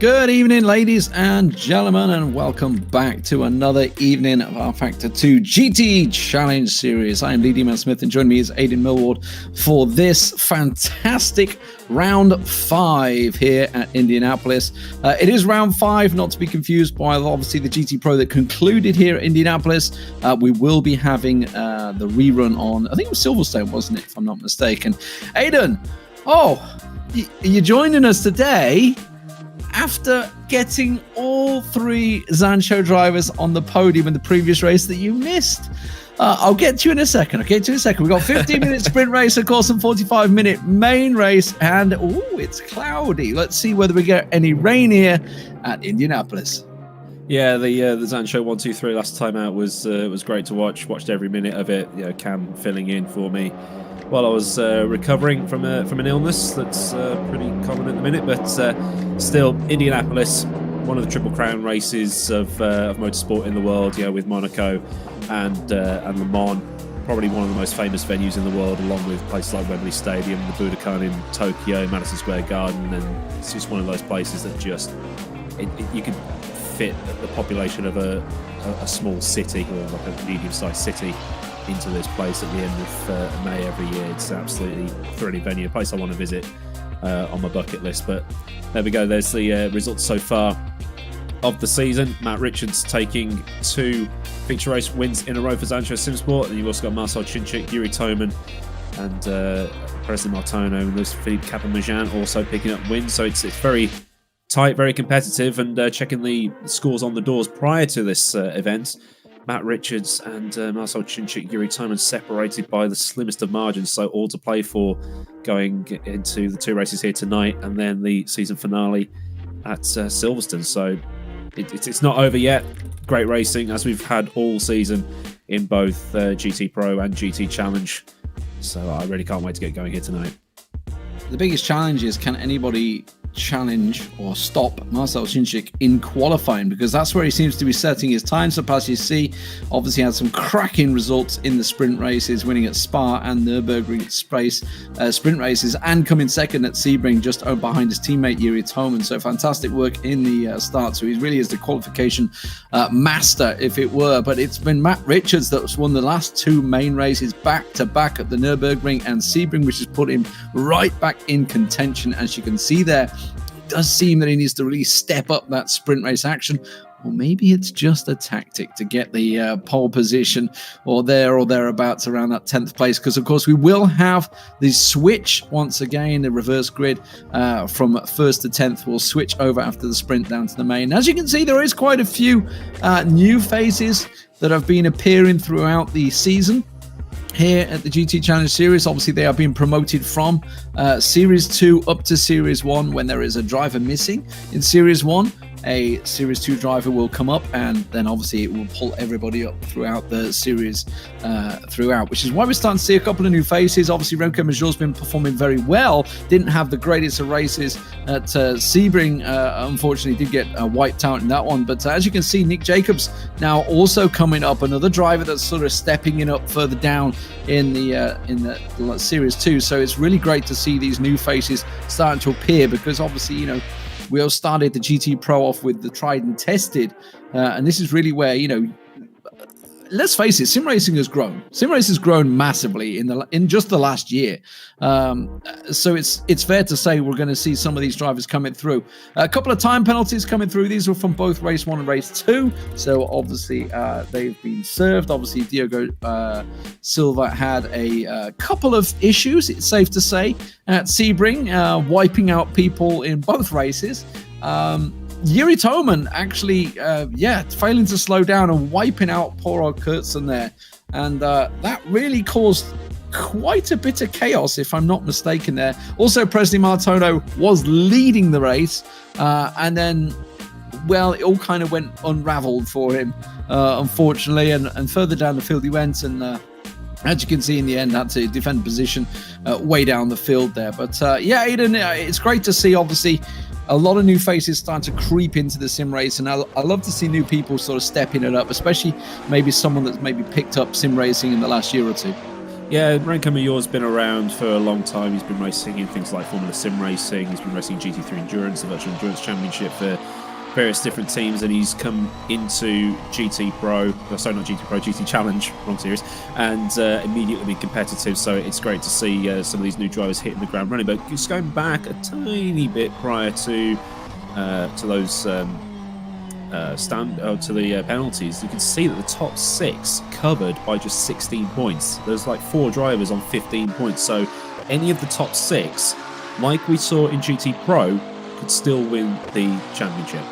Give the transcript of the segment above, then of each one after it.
Good evening, ladies and gentlemen, and welcome back to another evening of rFactor 2 GT Challenge Series. I am Lee D-Man Smith, and joining me is Aidan Millward for this fantastic round 5 here at Indianapolis. It is round 5, not to be confused by obviously the GT Pro that concluded here at Indianapolis. We will be having the rerun on, I think it was Silverstone, wasn't it, if I'm not mistaken. Aidan, you're joining us today after getting all 3 Zansho drivers on the podium in the previous race that you missed. I'll get to you in a second. We've got 15-minute sprint race, of course, and 45-minute main race. And, it's cloudy. Let's see whether we get any rain here at Indianapolis. Yeah, the Zansho 1, 2, 3 last time out was great to watch. Watched every minute of it. Cam filling in for me while I was recovering from an illness that's pretty common at the minute, but still, Indianapolis, one of the Triple Crown races of motorsport in the world, with Monaco and Le Mans, probably one of the most famous venues in the world, along with places like Wembley Stadium, the Budokan in Tokyo, Madison Square Garden, and it's just one of those places that just you could fit the population of a small city, or like a medium-sized city, into this place at the end of May every year. It's absolutely thrilling venue, a place I want to visit on my bucket list. But there we go, there's the results so far of the season. Matt Richards taking 2 feature race wins in a row for Zansho Simsport, and you've also got Marcell Csinsik, Kiri Toman, and Presley Martino and Luis Philippe Capamajan also picking up wins. So it's very tight, very competitive, and checking the scores on the doors prior to this event, Matt Richards and Marcell Csinsik, Kiri Toman separated by the slimmest of margins, so all to play for going into the 2 races here tonight and then the season finale at Silverstone. So it's not over yet. Great racing, as we've had all season in both GT Pro and GT Challenge. So I really can't wait to get going here tonight. The biggest challenge is, can anybody challenge or stop Marcell Csinsik in qualifying, because that's where he seems to be setting his time. So as you see, obviously had some cracking results in the sprint races, winning at Spa and Nürburgring sprint races, and coming second at Sebring, just behind his teammate Kiri Toman. So fantastic work in the start. So he really is the qualification master, if it were. But it's been Matt Richards that's won the last 2 main races back to back at the Nürburgring and Sebring, which has put him right back in contention. As you can see there, it does seem that he needs to really step up that sprint race action, or maybe it's just a tactic to get the pole position or thereabouts around that 10th place, because of course we will have the switch once again, the reverse grid from 1st to 10th will switch over after the sprint down to the main. As you can see, there is quite a few new faces that have been appearing throughout the season here at the GT Challenge Series. Obviously, they are being promoted from Series 2 up to Series 1 when there is a driver missing. In Series 1, a Series 2 driver will come up, and then obviously it will pull everybody up throughout the series which is why we're starting to see a couple of new faces. Obviously, Remco Major's been performing very well. Didn't have the greatest of races at Sebring. Unfortunately, did get wiped out in that one. But as you can see, Nick Jacobs now also coming up, another driver that's sort of stepping in up further down in the Series 2. So it's really great to see these new faces starting to appear, because obviously, we all started the GT Pro off with the tried and tested, and this is really where, let's face it, sim racing has grown. Sim racing has grown massively in just the last year. So it's fair to say we're going to see some of these drivers coming through. A couple of time penalties coming through. These were from both race 1 and race 2. So obviously they've been served. Obviously Diogo Silva had a couple of issues, it's safe to say, at Sebring, wiping out people in both races. Kiri Toman actually, failing to slow down and wiping out poor old Kurtzen there. And that really caused quite a bit of chaos, if I'm not mistaken there. Also, Presley Martino was leading the race. And then, it all kind of went unraveled for him, unfortunately. And further down the field he went, and as you can see, in the end, had to defend position way down the field there. But Aidan, it's great to see, obviously, a lot of new faces starting to creep into the sim race, and I love to see new people sort of stepping it up, especially maybe someone that's maybe picked up sim racing in the last year or 2. Yeah, Renko Major's been around for a long time. He's been racing in things like Formula Sim Racing. He's been racing GT3 Endurance, the Virtual Endurance Championship for various different teams, and he's come into GT Pro, sorry, not GT Pro, GT Challenge, wrong series, and immediately been competitive. So it's great to see some of these new drivers hitting the ground running. But just going back a tiny bit prior to those to the penalties, you can see that the top 6 covered by just 16 points. There's like 4 drivers on 15 points. So any of the top 6, like we saw in GT Pro, could still win the championship.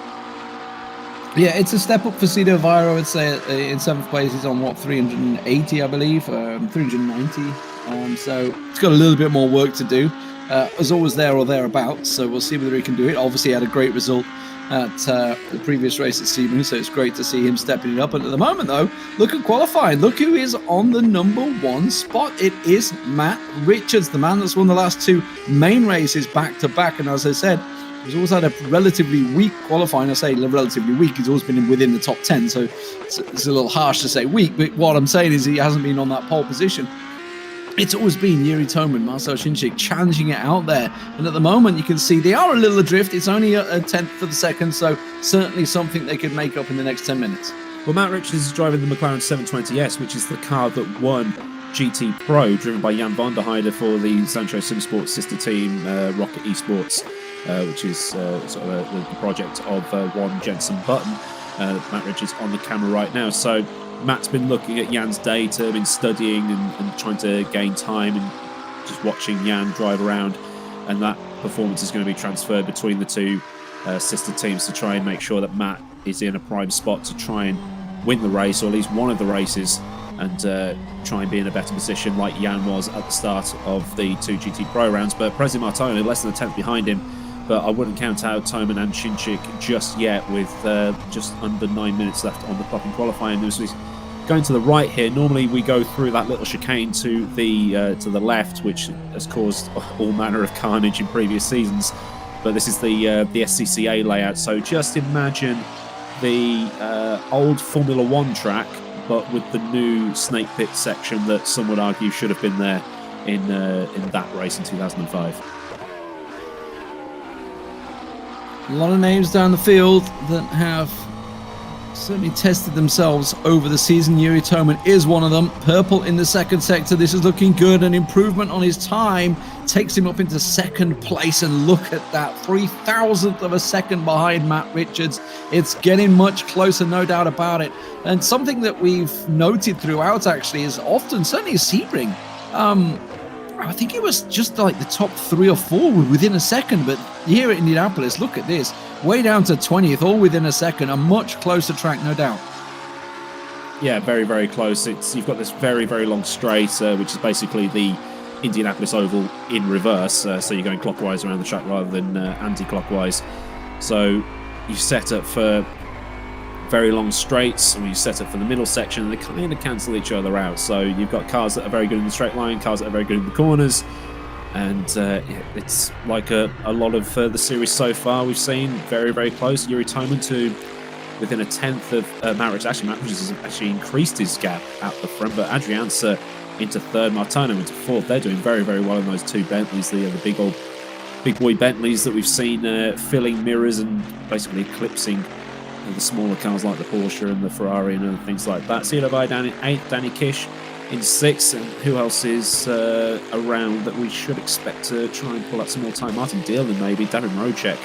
Yeah, it's a step up for Sido. Weijer, I would say, in 7th place. He's on, what, 380, I believe, 390. So it's got a little bit more work to do. As always, there or thereabouts, so we'll see whether he can do it. Obviously, he had a great result at the previous race at Sebring, so it's great to see him stepping it up. And at the moment, though, look at qualifying. Look who is on the #1 spot. It is Matt Richards, the man that's won the last 2 main races back-to-back. And as I said, he's always had a relatively weak qualifying. I say relatively weak. He's always been within the top 10, so it's a little harsh to say weak, but what I'm saying is he hasn't been on that pole position. It's always been Kiri Toman, Marcell Csinsik challenging it out there. And at the moment, you can see they are a little adrift. It's only a 10th of a second, so certainly something they could make up in the next 10 minutes. Well, Matt Richards is driving the McLaren 720S, which is the car that won GT Pro, driven by Jan van der Heide for the Zansho Simsport sister team, Rocket Esports, which is sort of the project of one Jensen Button. Matt Richards on the camera right now. So Matt's been looking at Jan's data, been studying and trying to gain time and just watching Jan drive around, and that performance is going to be transferred between the 2 sister teams to try and make sure that Matt is in a prime spot to try and win the race, or at least one of the races, and try and be in a better position like Jan was at the start of the 2 GT Pro rounds. But Prezi Martone, less than a 10th behind him, but I wouldn't count out Toman and Csinsik just yet, with just under 9 minutes left on the clock in qualifying. As we going to the right here, normally we go through that little chicane to the left, which has caused all manner of carnage in previous seasons. But this is the SCCA layout. So just imagine the old Formula 1 track, but with the new Snake Pit section that some would argue should have been there in that race in 2005. A lot of names down the field that have certainly tested themselves over the season. Kiri Toman is one of them. Purple in the 2nd sector. This is looking good. An improvement on his time takes him up into 2nd place. And look at that, 3,000th of a second behind Matt Richards. It's getting much closer, no doubt about it. And something that we've noted throughout, actually, is often, certainly Sebring, I think it was just like the top 3 or 4 within a second, but here at Indianapolis, look at this, way down to 20th, all within a second. A much closer track, no doubt. Yeah, very, very close. You've got this very, very long straight, which is basically the Indianapolis Oval in reverse. So you're going clockwise around the track rather than anti-clockwise. So you set up for very long straights, and you set up for the middle section, and they kind of cancel each other out. So you've got cars that are very good in the straight line, cars that are very good in the corners, and it's like a lot of the series so far we've seen very, very close. Kiri Toman to within a 10th of Matt Richards. Actually, Matt Richards has actually increased his gap at the front, but Adrianza into 3rd, Martone into 4th. They're doing very, very well in those 2 Bentleys, the big boy Bentleys that we've seen filling mirrors and basically eclipsing the smaller cars like the Porsche and the Ferrari and other things like that. Sido down in 8th, Danny Kish in 6th, and who else is around that we should expect to try and pull out some more time? Martin Dillon, maybe. David Rocek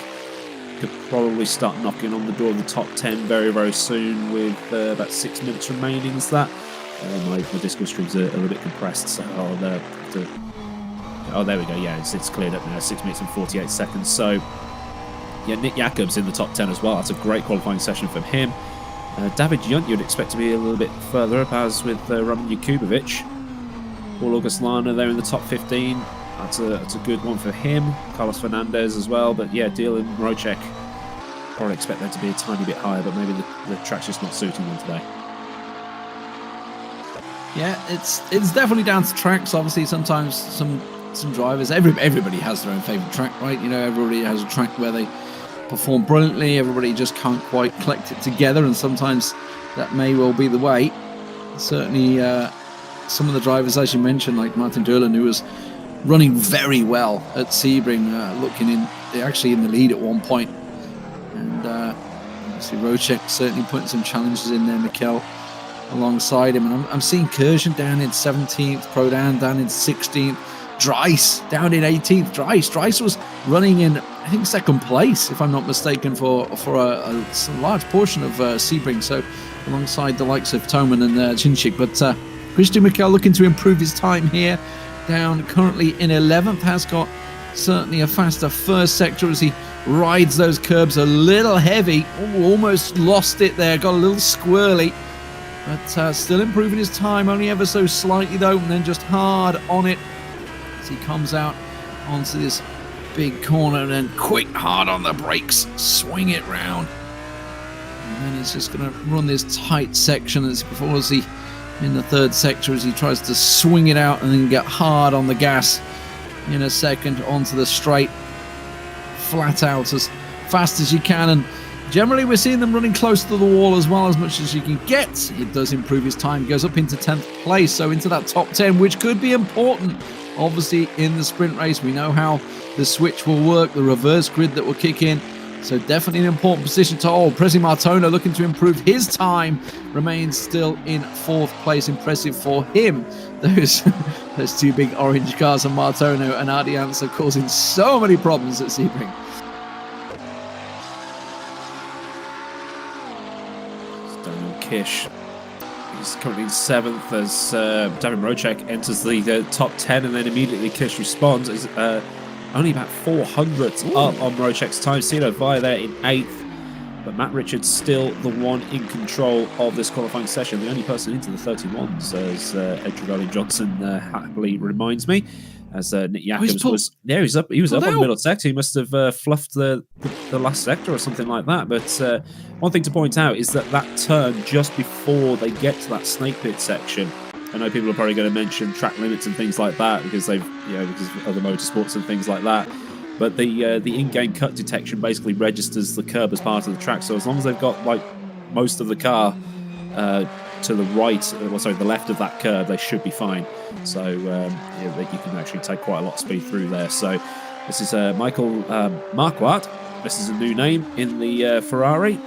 could probably start knocking on the door of the top 10 very, very soon, with about 6 minutes remaining. Is that? My Discord stream's a little bit compressed, so oh, there we go. Yeah, it's cleared up now. 6 minutes and 48 seconds. So yeah, Nick Jacobs in the top 10 as well. That's a great qualifying session from him. David Yunt, you'd expect to be a little bit further up, as with Roman Jakubovic. Paul August Lana there in the top 15. That's a good one for him. Carlos Fernandez as well. But yeah, Dylan Rocek, probably expect them to be a tiny bit higher, but maybe the track's just not suiting them today. Yeah, it's definitely down to tracks. Obviously, sometimes some drivers, everybody has their own favourite track, right? You know, everybody has a track where they perform brilliantly. Everybody just can't quite collect it together, and sometimes that may well be the way. Certainly, some of the drivers, as you mentioned, like Martin Durlan, who was running very well at Sebring, actually in the lead at one point. And obviously Rocek certainly putting some challenges in there, Mikel alongside him. And I'm seeing Kurjan down in 17th, Prodan down in 16th, Dries down in 18th. Dries was running in, I think, second place, if I'm not mistaken, for a large portion of Sebring. So alongside the likes of Toman and Csinsik. But Christian Mikel looking to improve his time here, down currently in 11th, has got certainly a faster first sector as he rides those curbs a little heavy. Almost lost it there, got a little squirrely, but still improving his time, only ever so slightly though, and then just hard on it as he comes out onto this big corner, and then quick, hard on the brakes, swing it round. And then he's just going to run this tight section as before he in the third sector as he tries to swing it out and then get hard on the gas in a second onto the straight, flat out as fast as you can. And generally we're seeing them running close to the wall as well, as much as you can get. It does improve his time, goes up into 10th place, so into that top 10, which could be important obviously in the sprint race. We know how the switch will work, the reverse grid that will kick in. So definitely an important position to hold. Prezi Martona looking to improve his time, remains still in 4th place. Impressive for him. Those two big orange cars of Martona and Ardians are causing so many problems at Sebring. Daniel Kish. He's currently in 7th as David Rocek enters the top 10, and then immediately Kish responds. Only about 400ths up on Rocek's time. Sido Weijer there in 8th. But Matt Richards still the one in control of this qualifying session. The only person into the 31s, as Ed Trevelyan-Johnson happily reminds me. As Nick Jacobs was... Yeah, he was up on the middle sector. He must have fluffed the last sector or something like that. But one thing to point out is that turn just before they get to that snake pit section, I know people are probably going to mention track limits and things like that because because of other motorsports and things like that. But the in-game cut detection basically registers the curb as part of the track. So as long as they've got like most of the car to the right, the left of that curb, they should be fine. So you can actually take quite a lot of speed through there. So this is Michael Marquardt. This is a new name in the Ferrari.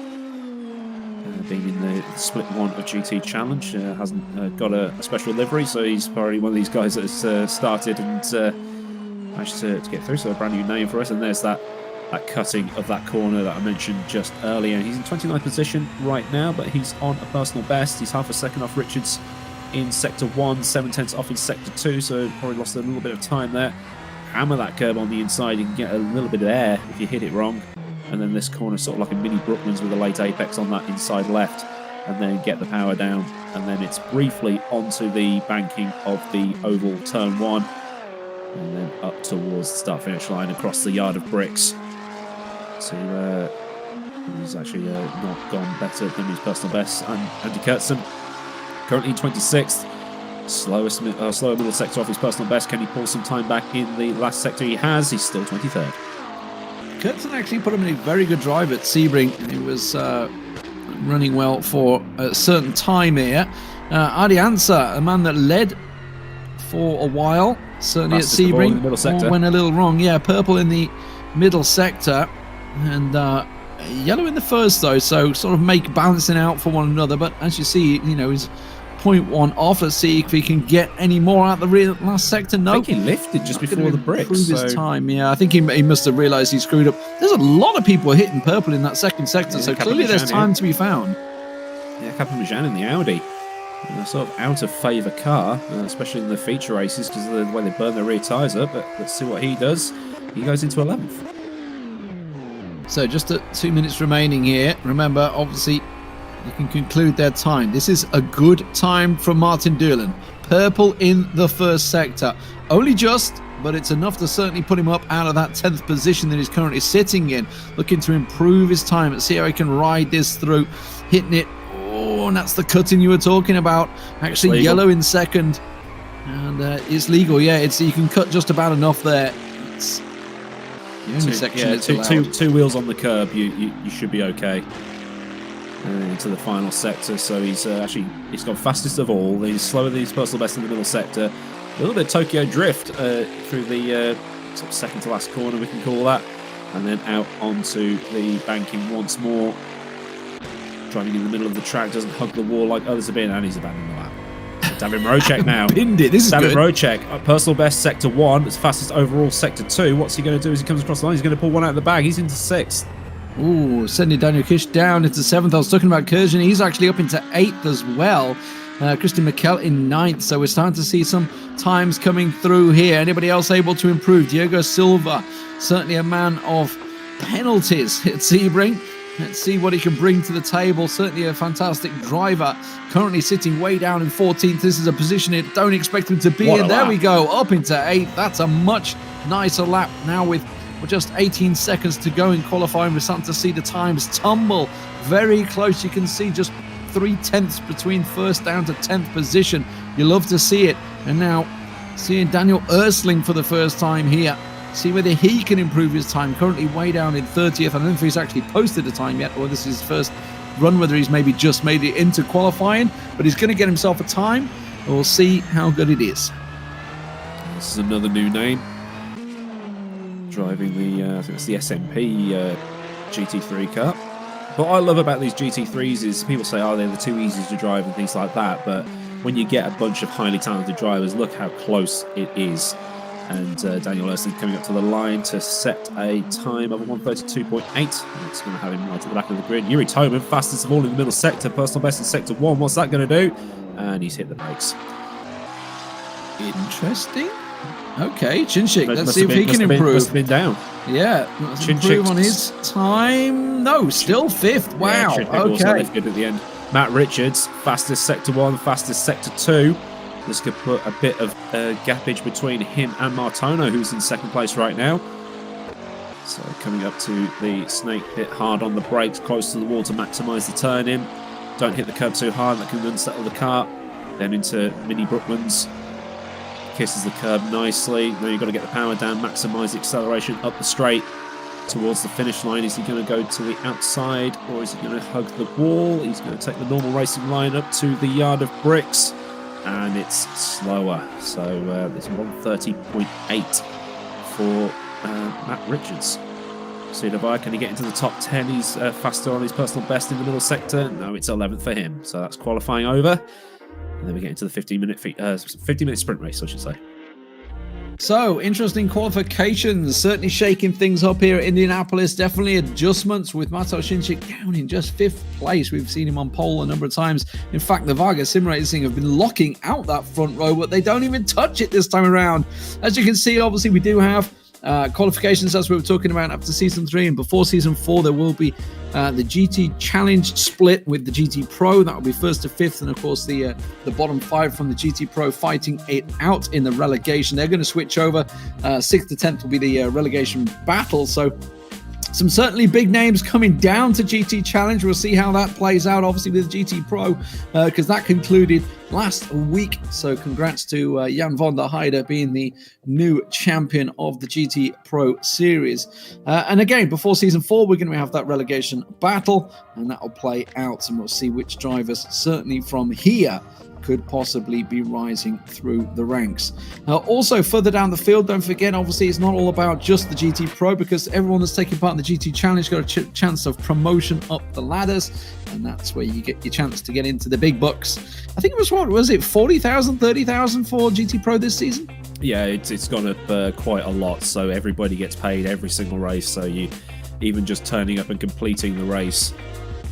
Being in the Split 1 of GT Challenge, hasn't got a special livery, so he's probably one of these guys that has started and managed to get through. So a brand new name for us, and there's that cutting of that corner that I mentioned just earlier. He's in 29th position right now, but he's on a personal best. He's half a second off Richards in Sector 1, 7/10 off in Sector 2, so probably lost a little bit of time there. Hammer that curb on the inside, you can get a little bit of air if you hit it wrong. And then this corner sort of like a mini Brooklands with a late apex on that inside left, and then get the power down, and then it's briefly onto the banking of the oval turn 1, and then up towards the start finish line across the yard of bricks. So he's actually not gone better than his personal best. And Andy Kurtzen currently in 26th, slower middle sector off his personal best. Can he pull some time back in the last sector? He has. He's still 23rd. Kurtzen actually put him in a very good drive at Sebring. He was running well for a certain time here. Ardianza, a man that led for a while, certainly at Sebring, went a little wrong. Yeah, purple in the middle sector and yellow in the first though, so sort of balancing out for one another. But as you see, he's 0.1 off. Let's see if he can get any more out the last sector. No, I think he lifted just before the bricks. His time, yeah. I think he must have realised he screwed up. There's a lot of people hitting purple in that second sector, so clearly there's time to be found. Yeah, Capamajan in the Audi. A sort of out of favour car, especially in the feature races because of the way they burn their rear tyres up. But let's see what he does. He goes into 11th. So just 2 minutes remaining here. Remember, obviously, you can conclude their time. This is a good time from Martin Durlan. Purple in the first sector. Only just, but it's enough to certainly put him up out of that 10th position that he's currently sitting in. Looking to improve his time and see how he can ride this through. Hitting it. Oh, and that's the cutting you were talking about. Actually, yellow in second. And it's legal, yeah. You can cut just about enough there. It's the only section that's allowed. Two wheels on the curb, you should be okay. into the final sector. So he's gone fastest of all. He's slower than his personal best in the middle sector. A little bit of Tokyo drift through the sort of second to last corner, we can call that, and then out onto the banking once more. Driving in the middle of the track, doesn't hug the wall like others have been, and he's abandoning the lap. David Mrocek now. Pinned it. This is David good. Mrocek, personal best sector 1, it's fastest overall sector 2. What's he going to do as he comes across the line? He's going to pull one out of the bag. He's into 6th. Ooh, sending Daniel Kish down into 7th. I was talking about Kurjan. He's actually up into 8th as well. Christian Mikel in 9th. So we're starting to see some times coming through here. Anybody else able to improve? Diego Silva, certainly a man of penalties at Sebring. Let's see what he can bring to the table. Certainly a fantastic driver. Currently sitting way down in 14th. This is a position you don't expect him to be in. There we go, up into 8th. That's a much nicer lap now with just 18 seconds to go in qualifying. We're starting to see the times tumble very close. You can see just 0.3 between first down to 10th position. You love to see it. And now seeing Daniel Ersling for the first time here. See whether he can improve his time. Currently way down in 30th. I don't know if he's actually posted a time yet, or this is his first run, whether he's maybe just made it into qualifying, but he's going to get himself a time. We'll see how good it is. This is another new name. Driving the, I think it's the SMP GT3 Cup. What I love about these GT3s is people say, oh, they're the too easy to drive and things like that, but when you get a bunch of highly talented drivers, look how close it is. And Daniel Ersling coming up to the line to set a time of 1:32.8. It's going to have him right at the back of the grid. Kiri Toman, fastest of all in the middle sector, personal best in sector 1. What's that going to do? And he's hit the brakes. Interesting. Okay, Csinsik, let's see if he can improve. Must have been down. Yeah, let's improve on his time. No, still 5th. Wow, yeah, okay. Good at the end. Matt Richards, fastest sector 1, fastest sector 2. This could put a bit of gappage between him and Martono, who's in 2nd place right now. So coming up to the snake pit, hard on the brakes, close to the wall to maximise the turn in. Don't hit the curb too hard, that can unsettle the car. Then into Mini Brooklands. Kisses the curb nicely. Now you've got to get the power down, maximise the acceleration up the straight towards the finish line. Is he going to go to the outside, or is he going to hug the wall? He's going to take the normal racing line up to the yard of bricks. And it's slower, so it's 1:30.8 for Matt Richards. Sido, can he get into the top 10? He's faster on his personal best in the middle sector. No, it's 11th for him, so that's qualifying over. And then we get into the 15-minute sprint race, I should say. So, interesting qualifications, certainly shaking things up here at Indianapolis. Definitely adjustments with Marcell Csinsik down in just 5th place. We've seen him on pole a number of times. In fact, the Varga Sim Racing have been locking out that front row, but they don't even touch it this time around. As you can see, obviously, we do have qualifications, as we were talking about, after Season 3 and before Season 4. There will be the GT Challenge split with the GT Pro. That will be 1st to 5th, and of course the bottom 5 from the GT Pro fighting it out in the relegation. They're going to switch over. 6th to 10th will be the relegation battle. So some certainly big names coming down to GT Challenge. We'll see how that plays out, obviously, with GT Pro, because that concluded last week. So congrats to Jan van der Heide being the new champion of the GT Pro Series. And again, before Season 4, we're going to have that relegation battle, and that will play out, and we'll see which drivers, certainly from here, could possibly be rising through the ranks. Also, further down the field, don't forget, obviously, it's not all about just the GT Pro, because everyone that's taking part in the GT Challenge got a chance of promotion up the ladders, and that's where you get your chance to get into the big bucks. I think it was, what was it, 40,000, 30,000 for GT Pro this season? Yeah, it's gone up quite a lot, so everybody gets paid every single race, so you even just turning up and completing the race,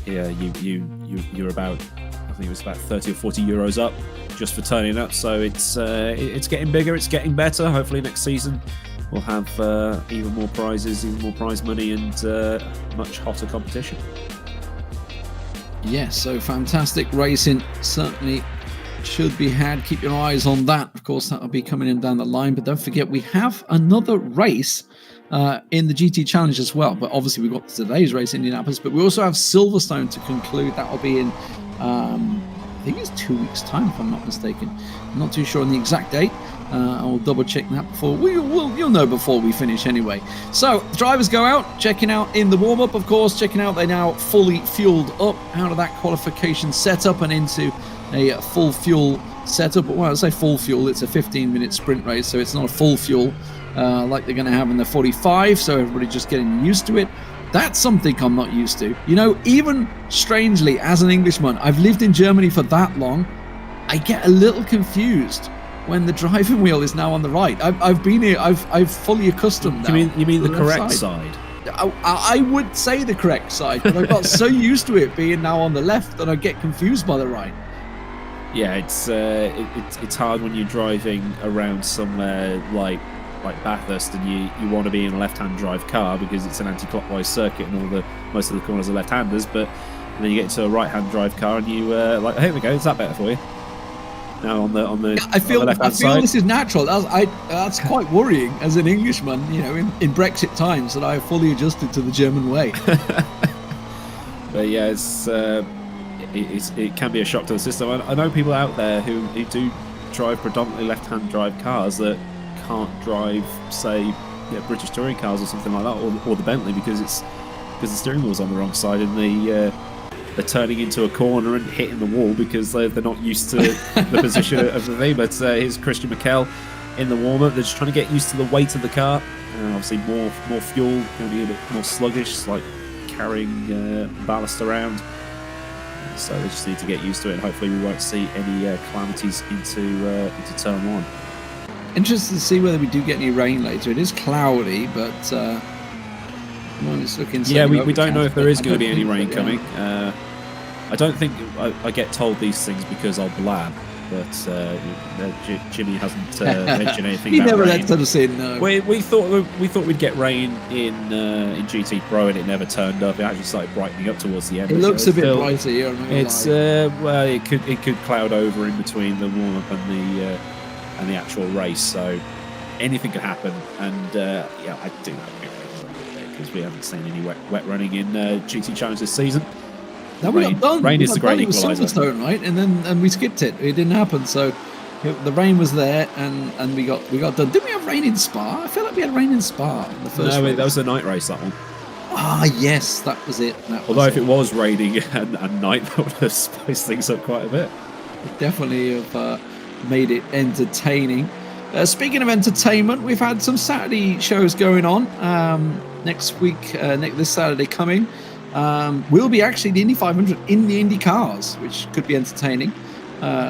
yeah, you're about, I think it was about 30 or 40 euros up just for turning up. So it's getting bigger, it's getting better. Hopefully next season we'll have even more prizes, even more prize money, and much hotter competition. Yes, so fantastic racing certainly should be had. Keep your eyes on that. Of course, that'll be coming in down the line. But don't forget, we have another race in the GT Challenge as well. But obviously, we've got today's race in Indianapolis, but we also have Silverstone to conclude. That will be in I think it's 2 weeks' time, if I'm not mistaken. I'm not too sure on the exact date. I'll double check that before you'll know before we finish anyway. So drivers go out, checking out in the warm-up, of course, checking out. They're now fully fueled up out of that qualification setup and into a full fuel setup. But when I say full fuel, it's a 15-minute sprint race, so it's not a full fuel like they're going to have in the 45. So everybody just getting used to it. That's something I'm not used to. You know, even strangely, as an Englishman, I've lived in Germany for that long. I get a little confused when the driving wheel is now on the right. I've been here. I've fully accustomed now. You mean the correct side? I would say the correct side, but I got so used to it being now on the left that I get confused by the right. Yeah, it's hard when you're driving around somewhere like Bathurst and you want to be in a left-hand drive car because it's an anti-clockwise circuit and most of the corners are left-handers, but and then you get into a right-hand drive car and you like, here we go, is that better for you? Now on the I feel left-hand side. This is natural. That's quite worrying as an Englishman, you know, in Brexit times, that I fully adjusted to the German way. But yeah, it can be a shock to the system. I know people out there who do drive predominantly left-hand drive cars that can't drive, say, British touring cars or something like that, or the Bentley, because the steering wheel's on the wrong side and they're turning into a corner and hitting the wall because they're not used to the position of the thing. But here's Christian Mikel in the warm-up. They're just trying to get used to the weight of the car. Obviously, more fuel, going to be a bit more sluggish. It's like carrying ballast around. So they just need to get used to it, and hopefully we won't see any calamities into turn one. Interested to see whether we do get any rain later. It is cloudy, but it's looking. Yeah, we don't know if there is going to be any rain coming. I don't think I get told these things because I'll blab, but Jimmy hasn't mentioned anything. He about never rain. lets us in. No. We thought we'd get rain in GT Pro, and it never turned up. It actually started brightening up towards the end. It looks a bit brighter here. It's well, it could cloud over in between the warm up and the actual race. So anything could happen, and I do hope because we haven't seen any wet running in GT Challenge this season. No, we got done. Rain is the great equaliser. Silverstone, right? And we skipped it. It didn't happen. So the rain was there, and we got done. Didn't we have rain in Spa? I feel like we had rain in Spa in the first. No, that was a night race. That one. Ah, yes, that was it. Although if it was raining and night, that would have spiced things up quite a bit. It definitely have made it entertaining. Speaking of entertainment, we've had some Saturday shows going on. Next week, this Saturday coming. Will be actually the Indy 500 in the Indy cars, which could be entertaining.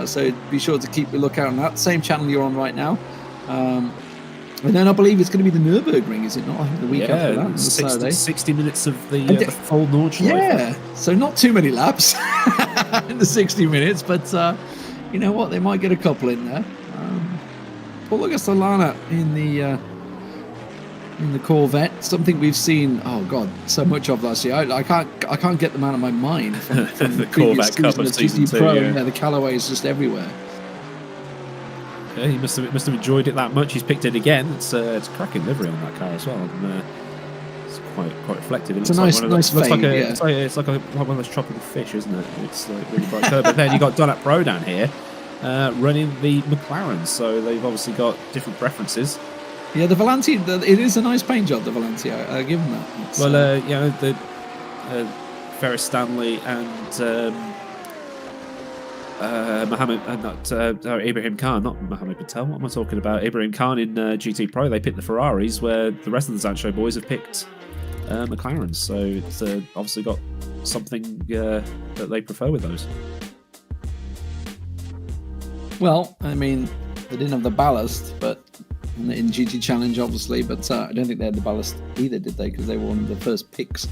So be sure to keep a lookout on that. Same channel you're on right now. And then I believe it's going to be the Nürburgring, is it not? I think the week after that, 60 minutes of the full Nordschleife. Yeah, so not too many laps in the 60 minutes, but you know what? They might get a couple in there. Paul Solana in the Corvette, something we've seen, so much of last year. I can't get them out of my mind from the Corvette Cup of Season 2. Pro. Yeah, the Callaway is just everywhere. Yeah, he must have enjoyed it that much. He's picked it again. It's a cracking livery on that car as well. And, it's quite reflective. It's a nice fade. It's like one of those tropical fish, isn't it? It's like really bright colour. But then you got Donat Pro down here running the McLarens, so they've obviously got different preferences. Yeah, the Volante, it is a nice paint job, the Volante. I give them that. The Ferris Stanley and Ibrahim Khan, not Mohammed Patel. What am I talking about? Ibrahim Khan in GT Pro. They picked the Ferraris, where the rest of the Zansho boys have picked McLarens. So it's obviously got something that they prefer with those. Well, I mean, they didn't have the ballast, but in GT Challenge, obviously, but I don't think they had the ballast either, did they? Because they were one of the first picks.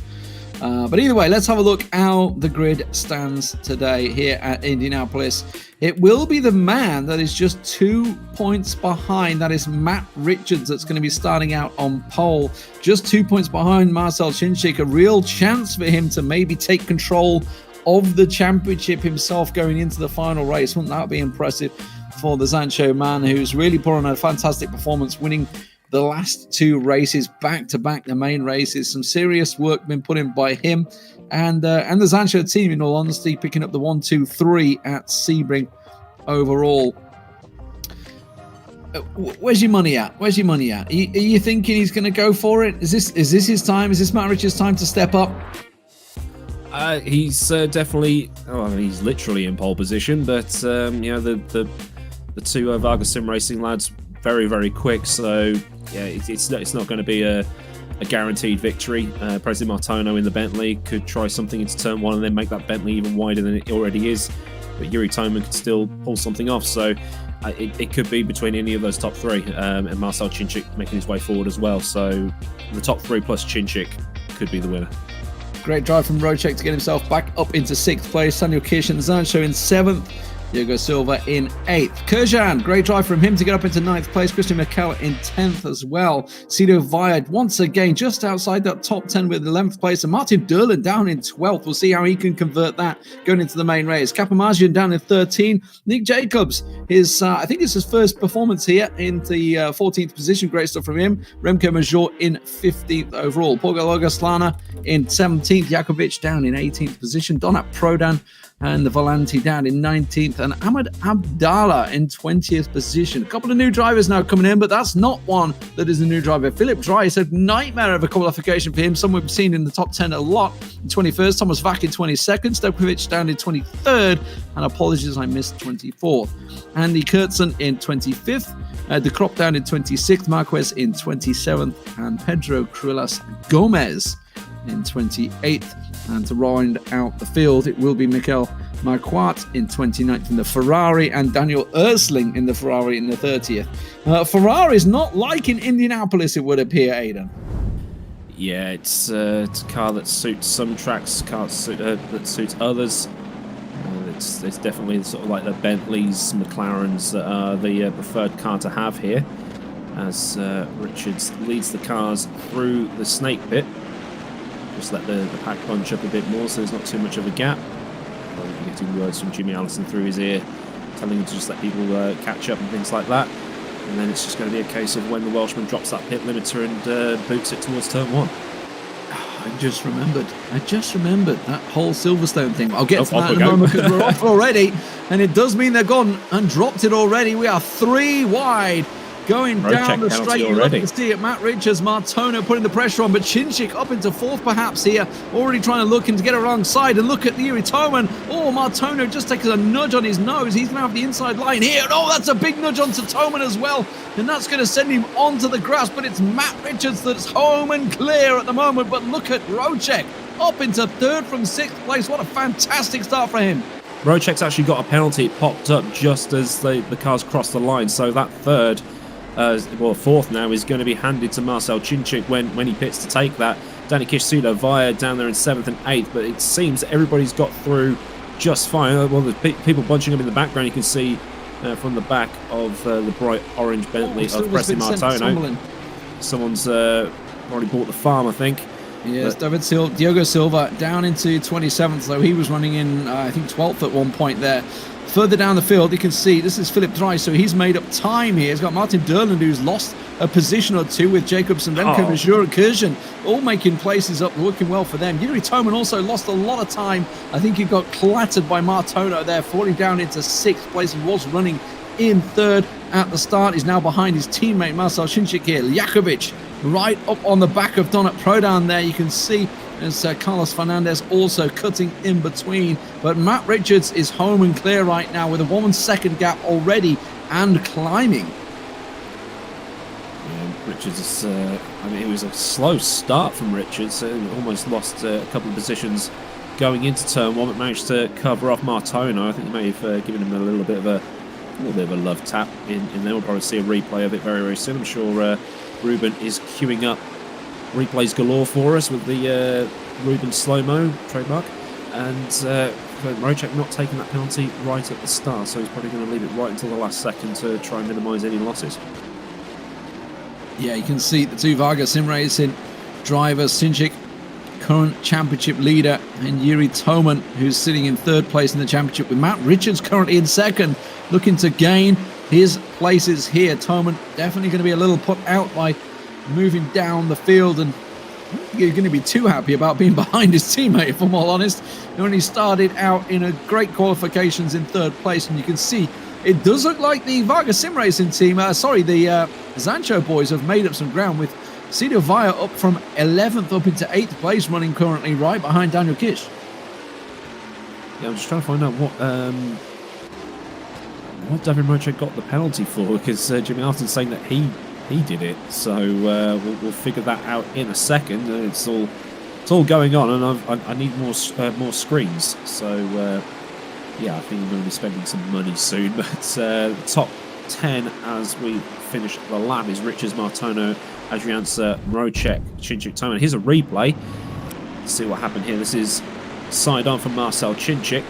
But either way, let's have a look how the grid stands today here at Indianapolis. It will be the man that is just 2 points behind. That is Matt Richards that's going to be starting out on pole. Just 2 points behind Marcell Csinsik. A real chance for him to maybe take control of the championship himself going into the final race. Wouldn't that be impressive for the Zansho man, who's really put on a fantastic performance, winning the last two races back to back, the main races. Some serious work been put in by him and the Zansho team, in all honesty, picking up the 1, 2, 3 at Sebring overall. Where's your money at? Where's your money at? Are you thinking he's going to go for it? Is this his time? Is this Matt Richards' time to step up? He's definitely. Oh, I mean, he's literally in pole position, but you know, the two Varga Sim Racing lads very, very quick. So yeah, it's not going to be a guaranteed victory. President Martono in the Bentley could try something into turn 1 and then make that Bentley even wider than it already is. But Kiri Toman could still pull something off. So it could be between any of those top 3, and Marcell Csinsik making his way forward as well. So the top 3 plus Csinsik could be the winner. Great drive from Rocek to get himself back up into 6th place. Daniel Kirsch and Zansho in 7th. Diego Silva in 8th. Kerjan, great drive from him to get up into 9th place. Christian Mikel in 10th as well. Sido Weijer once again just outside that top 10 with 11th place. And Martin Durland down in 12th. We'll see how he can convert that going into the main race. Kapamazian down in 13. Nick Jacobs, I think it's his first performance here in the 14th position. Great stuff from him. Remco Major in 15th overall. Pogaloga Slana in 17th. Jakovic down in 18th position. Donat Prodan and the Volanti down in 19th, and Ahmed Abdallah in 20th position. A couple of new drivers now coming in, but that's not one that is a new driver. Philip Dries, a nightmare of a qualification for him. Someone we've seen in the top 10 a lot. In 21st, Thomas Vac in 22nd, Stojkovic down in 23rd, and apologies, I missed 24th. Andy Kurtzen in 25th, De Krop down in 26th, Marquez in 27th, and Pedro Cruelas Gomez in 28th. And to round out the field, it will be Mikel Marquardt in 29th in the Ferrari and Daniel Ersling in the Ferrari in the 30th. Ferrari's not like in Indianapolis, it would appear, Aidan. Yeah, it's a car that suits some tracks, that suits others. It's definitely sort of like the Bentleys, McLarens that are the preferred car to have here, as Richards leads the cars through the snake pit. Just let the pack bunch up a bit more so there's not too much of a gap. Probably getting words from Jimmy Allison through his ear, telling him to just let people catch up and things like that. And then it's just going to be a case of when the Welshman drops that pit limiter and boots it towards turn 1. I just remembered that whole Silverstone thing. I'll get to that in a moment because we're off already. And it does mean they're gone and dropped it already. We are 3 wide. Going down the straight, you love to see it. Matt Richards, Martono putting the pressure on, but Csinsik up into 4th perhaps here, already trying to look and to get alongside. And look at Kiri Toman. Oh, Martono just takes a nudge on his nose. He's going to have the inside line here. And oh, that's a big nudge onto Toman as well. And that's going to send him onto the grass. But it's Matt Richards that's home and clear at the moment. But look at Rocek up into 3rd from 6th place. What a fantastic start for him. Rocek's actually got a penalty. It popped up just as the cars crossed the line. So that 3rd... 4th now is going to be handed to Marcell Csinsik when he pits to take that. Danny Sido Weijer down there in 7th and 8th, but it seems everybody's got through just fine. Well, the people bunching up in the background, you can see from the back of the bright orange Bentley of Preston Martono. Someone's already bought the farm, I think. Yes, Diogo Silva down into 27th, so he was running in, I think, 12th at one point there. Further down the field, you can see this is Philip Dries, so he's made up time here. He's got Martin Durland, who's lost a position or two with Jacobs and Remco Major and Kirchen, all making places up, working well for them. Kiri Toman also lost a lot of time. I think he got clattered by Martono there, falling down into 6th place. He was running in 3rd at the start. He's now behind his teammate Marcell Csinsik here. Jakovic right up on the back of Donat Prodan there. You can see as Carlos Fernandez also cutting in between. But Matt Richards is home and clear right now with a 1 second gap already and climbing. Yeah, Richards is, it was a slow start from Richards. Almost lost a couple of positions going into turn 1, but managed to cover off Martono. I think he may have given him a little bit of a love tap in there. We'll probably see a replay of it very, very soon. I'm sure Ruben is queuing up replays galore for us with the Ruben slow-mo trademark, and Rocek not taking that penalty right at the start, so he's probably going to leave it right until the last second to try and minimise any losses. Yeah, you can see the 2 Varga Sim Racing drivers, Csinsik, current championship leader, and Kiri Toman, who's sitting in 3rd place in the championship, with Matt Richards currently in 2nd, looking to gain his places here. Toman definitely going to be a little put out by moving down the field, and You're going to be too happy about being behind his teammate, if I'm all honest. He only started out in a great qualifications in 3rd place, and you can see it does look like the Varga Sim Racing team, the Zansho boys have made up some ground with Sido Weijer up from 11th up into 8th place, running currently right behind Daniel Kish. Yeah, I'm just trying to find out what David Moche got the penalty for, because Jimmy Alton's saying that he did it. So we'll figure that out in a second. It's all going on, and I need more screens. So yeah, I think I'm going to be spending some money soon. But top 10 as we finish the lap is Richards, Martono, Adrianza, Mrocek, Csinsik, Toman. Here's a replay. Let's see what happened here. This is side on from Marcell Csinsik.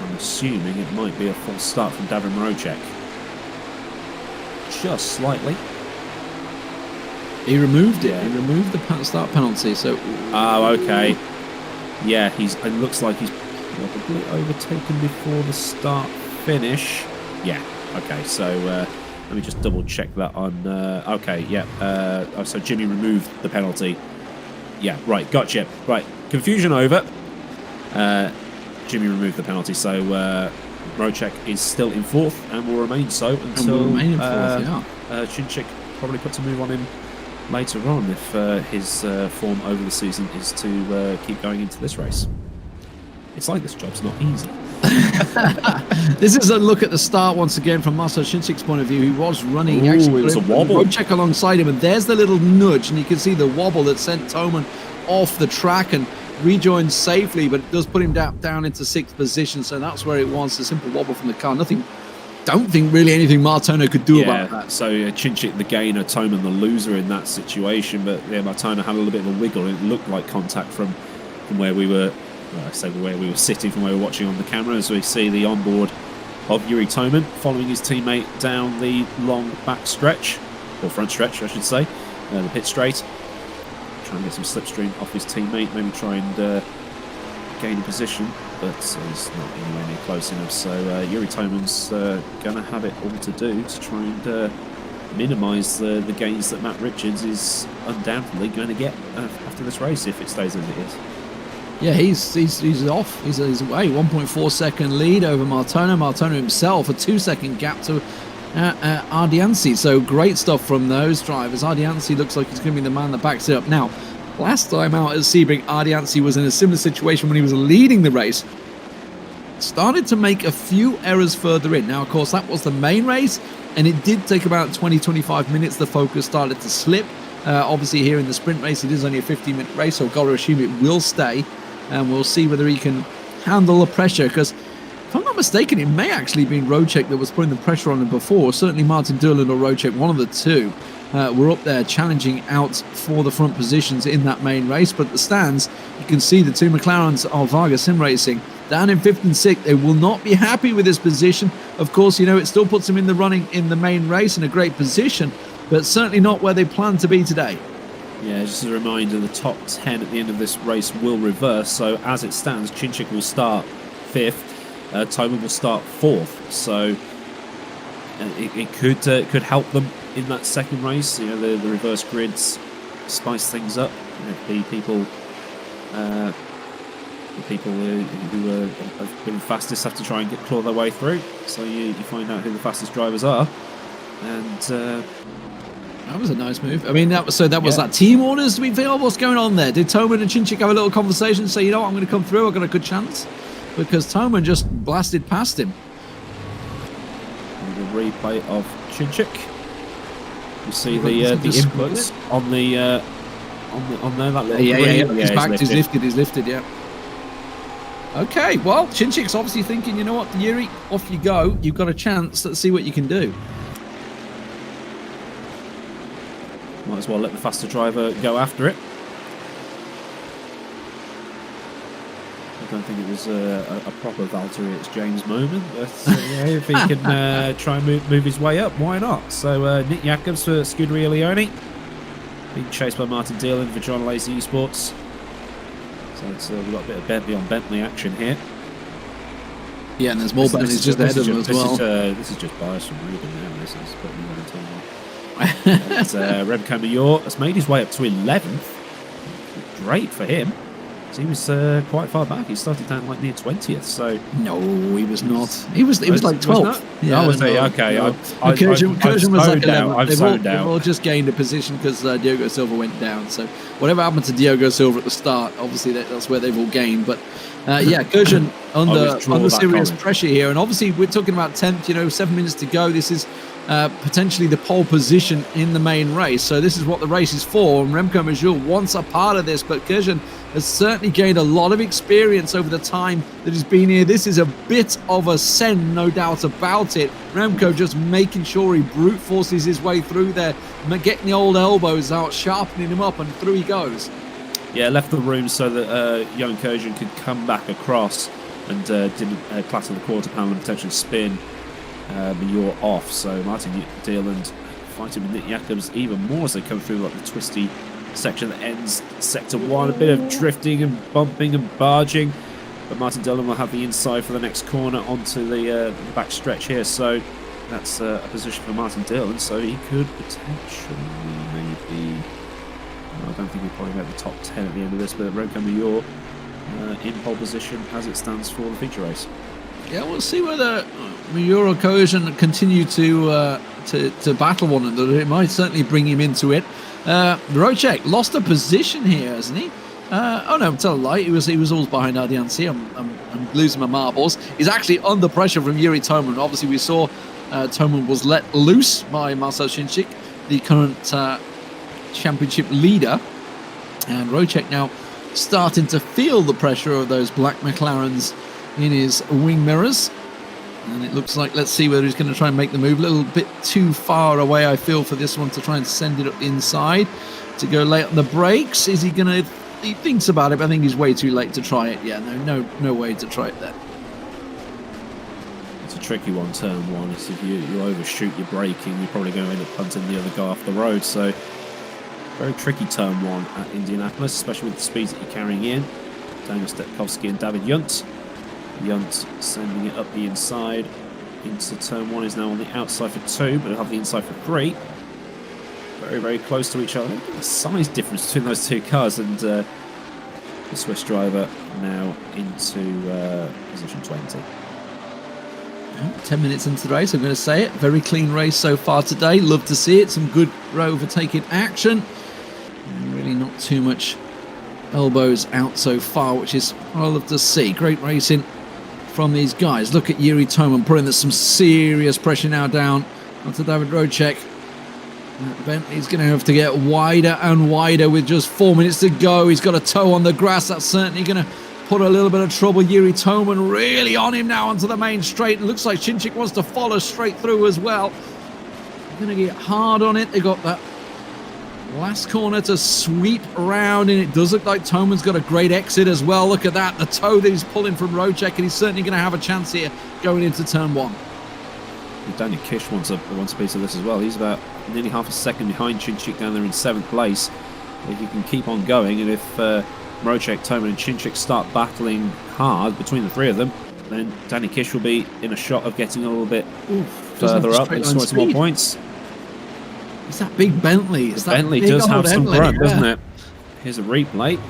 I'm assuming it might be a false start from David Mrocek. Just slightly. He removed it. He removed the start penalty. So. Oh, okay. Yeah, it looks like he's probably overtaken before the start finish. Yeah. Okay. So let me just double check that on. Okay. Yeah. So Jimmy removed the penalty. Yeah. Right. Gotcha. Right. Confusion over. Jimmy removed the penalty. So Mrocek is still in 4th and will remain so until Csinsik probably puts a move on him later on if his form over the season is to keep going into this race. It's like this job's not easy. This is a look at the start once again from Marcell Cinsik's point of view. He was running. It was a wobble. Mrocek alongside him, and there's the little nudge, and you can see the wobble that sent Toman off the track and rejoined safely, but it does put him down into 6th position. So that's where it was, a simple wobble from the car. Don't think really anything Martono could do about that. So Csinsik the gainer, Toman the loser in that situation. But yeah, Martono had a little bit of a wiggle. It looked like contact from where we were. Well, I say where we were sitting, from where we were watching on the camera, as we see the onboard of Kiri Toman following his teammate down the long back stretch, or front stretch, I should say, the pit straight. Trying to get some slipstream off his teammate, maybe try and gain a position, but he's not anywhere near close enough. So Kiri Toman's going to have it all to do to try and minimise the gains that Matt Richards is undoubtedly going to get after this race, if it stays as it is. Yeah, he's off. He's away. 1.4 second lead over Martono. Martono himself a 2-second gap to Ardiansi. So great stuff from those drivers. Ardiansi looks like he's going to be the man that backs it up. Now, last time out at Sebring, Ardiansi was in a similar situation when he was leading the race. Started to make a few errors further in. Now, of course, that was the main race, and it did take about 20-25 minutes. The focus started to slip. Obviously, here in the sprint race, it is only a 15-minute race, so I've got to assume it will stay. And we'll see whether he can handle the pressure, because if I'm not mistaken, it may actually be Mrocek that was putting the pressure on him before. Certainly Martin Durland or Mrocek, one of the two, were up there challenging out for the front positions in that main race. But the stands, you can see the two McLarens of Varga Sim Racing down in 5th and 6th. They will not be happy with this position. Of course, you know, it still puts them in the running in the main race in a great position, but certainly not where they plan to be today. Yeah, just as a reminder, the top 10 at the end of this race will reverse. So as it stands, Csinsik will start 5th, Toman will start 4th. So it could help them in that second race. You know, the reverse grids spice things up. You know, the people who have been fastest have to try and claw their way through. So you find out who the fastest drivers are, and. That was a nice move. I mean, that was that team orders. Do we feel what's going on there? Did Toman and Csinsik have a little conversation and say, you know what, I'm going to come through, I've got a good chance? Because Toman just blasted past him. And the replay of Csinsik. You see the inputs on there. That little yeah. He's lifted. Yeah. Okay. Well, Cinsik's obviously thinking, you know what, Yuri, off you go. You've got a chance. Let's see what you can do. Might as well let the faster driver go after it. I don't think it was a proper Valtteri it's James moment, but yeah, if he can try and move his way up, why not? So Nick Jacobs for Scuderia Leone, being chased by Martin Dillon for John Lacey Esports. So we've got a bit of Bentley on Bentley action here. Yeah, and there's more Bentleys just ahead of them as well. This is just bias from Ruben now. This is putting me on the Remco Major has made his way up to 11th. great for him. He was quite far back. He started down like near 20th. So no, he was not. He was like 12th. Yeah, was he? Okay. No. Kurjan was like 11th. They've all just gained a position because Diogo Silva went down. So whatever happened to Diogo Silva at the start, obviously that's where they've all gained. But yeah, Kurjan under serious pressure here, and obviously we're talking about 10th. 7 minutes to go. This is potentially the pole position in the main race. So this is what the race is for, and Remco Majul wants a part of this, but Kurjan has certainly gained a lot of experience over the time that he's been here. This is a bit of a send, no doubt about it. Remco just making sure he brute forces his way through there, getting the old elbows out, sharpening him up, and through he goes. Yeah, left the room so that young Kurjan could come back across and didn't clatter the quarter panel and potentially spin Major off. So Martin Deerland fighting with Nick Jacobs even more as they come through like the twisty section that ends sector 1. A bit of drifting and bumping and barging, but Martin Deerland will have the inside for the next corner onto the back stretch here. So that's a position for Martin Deerland. So he could potentially maybe. I don't think he'll probably make the top 10 at the end of this, but Remco Major in pole position as it stands for the feature race. Yeah, we'll see whether Major or Kurjan continue to battle one another. It might certainly bring him into it. Rocek lost a position here, hasn't he? Oh no, tell a lie. He was always behind Ardiansi. I'm losing my marbles. He's actually under pressure from Kiri Toman. Obviously, we saw Toman was let loose by Marcell Csinsik, the current championship leader, and Rocek now starting to feel the pressure of those black McLarens in his wing mirrors. And it looks like, let's see whether he's going to try and make the move. A little bit too far away, I feel, for this one to try and send it up inside. To go late on the brakes. Is he going to... He thinks about it, but I think he's way too late to try it. Yeah, no way to try it there. It's a tricky one, turn one. It's if you overshoot your braking, you're probably going to end up punting the other guy off the road. So, very tricky turn one at Indianapolis, especially with the speeds that you're carrying in. Daniel Stepkowski and David Yunt. Yunt sending it up the inside into turn one. Is now on the outside for 2, but he'll have the inside for 3. Very, very close to each other. Look at the size difference between those two cars, and the Swiss driver now into position 20. 10 minutes into the race, I'm going to say it. Very clean race so far today. Love to see it. Some good overtaking action. And really not too much elbows out so far, which is what I love to see. Great racing from these guys. Look at Kiri Toman putting some serious pressure now down onto David Rocek. Bentley's going to have to get wider and wider with just 4 minutes to go. He's got a toe on the grass. That's certainly going to put a little bit of trouble. Kiri Toman really on him now onto the main straight. It looks like Csinsik wants to follow straight through as well. They're going to get hard on it. They got that last corner to sweep around, and it does look like Toman's got a great exit as well. Look at that, the toe that he's pulling from Rocek, and he's certainly going to have a chance here going into turn 1. Daniel Kish wants a piece of this as well. He's about nearly half a second behind Csinsik down there in 7th place. If you can keep on going, and if Rocek, Toman and Csinsik start battling hard between the three of them, then Danny Kish will be in a shot of getting a little bit further up and scoring some more points. It's that big Bentley. Bentley does have some grunt, doesn't it? Here's a replay.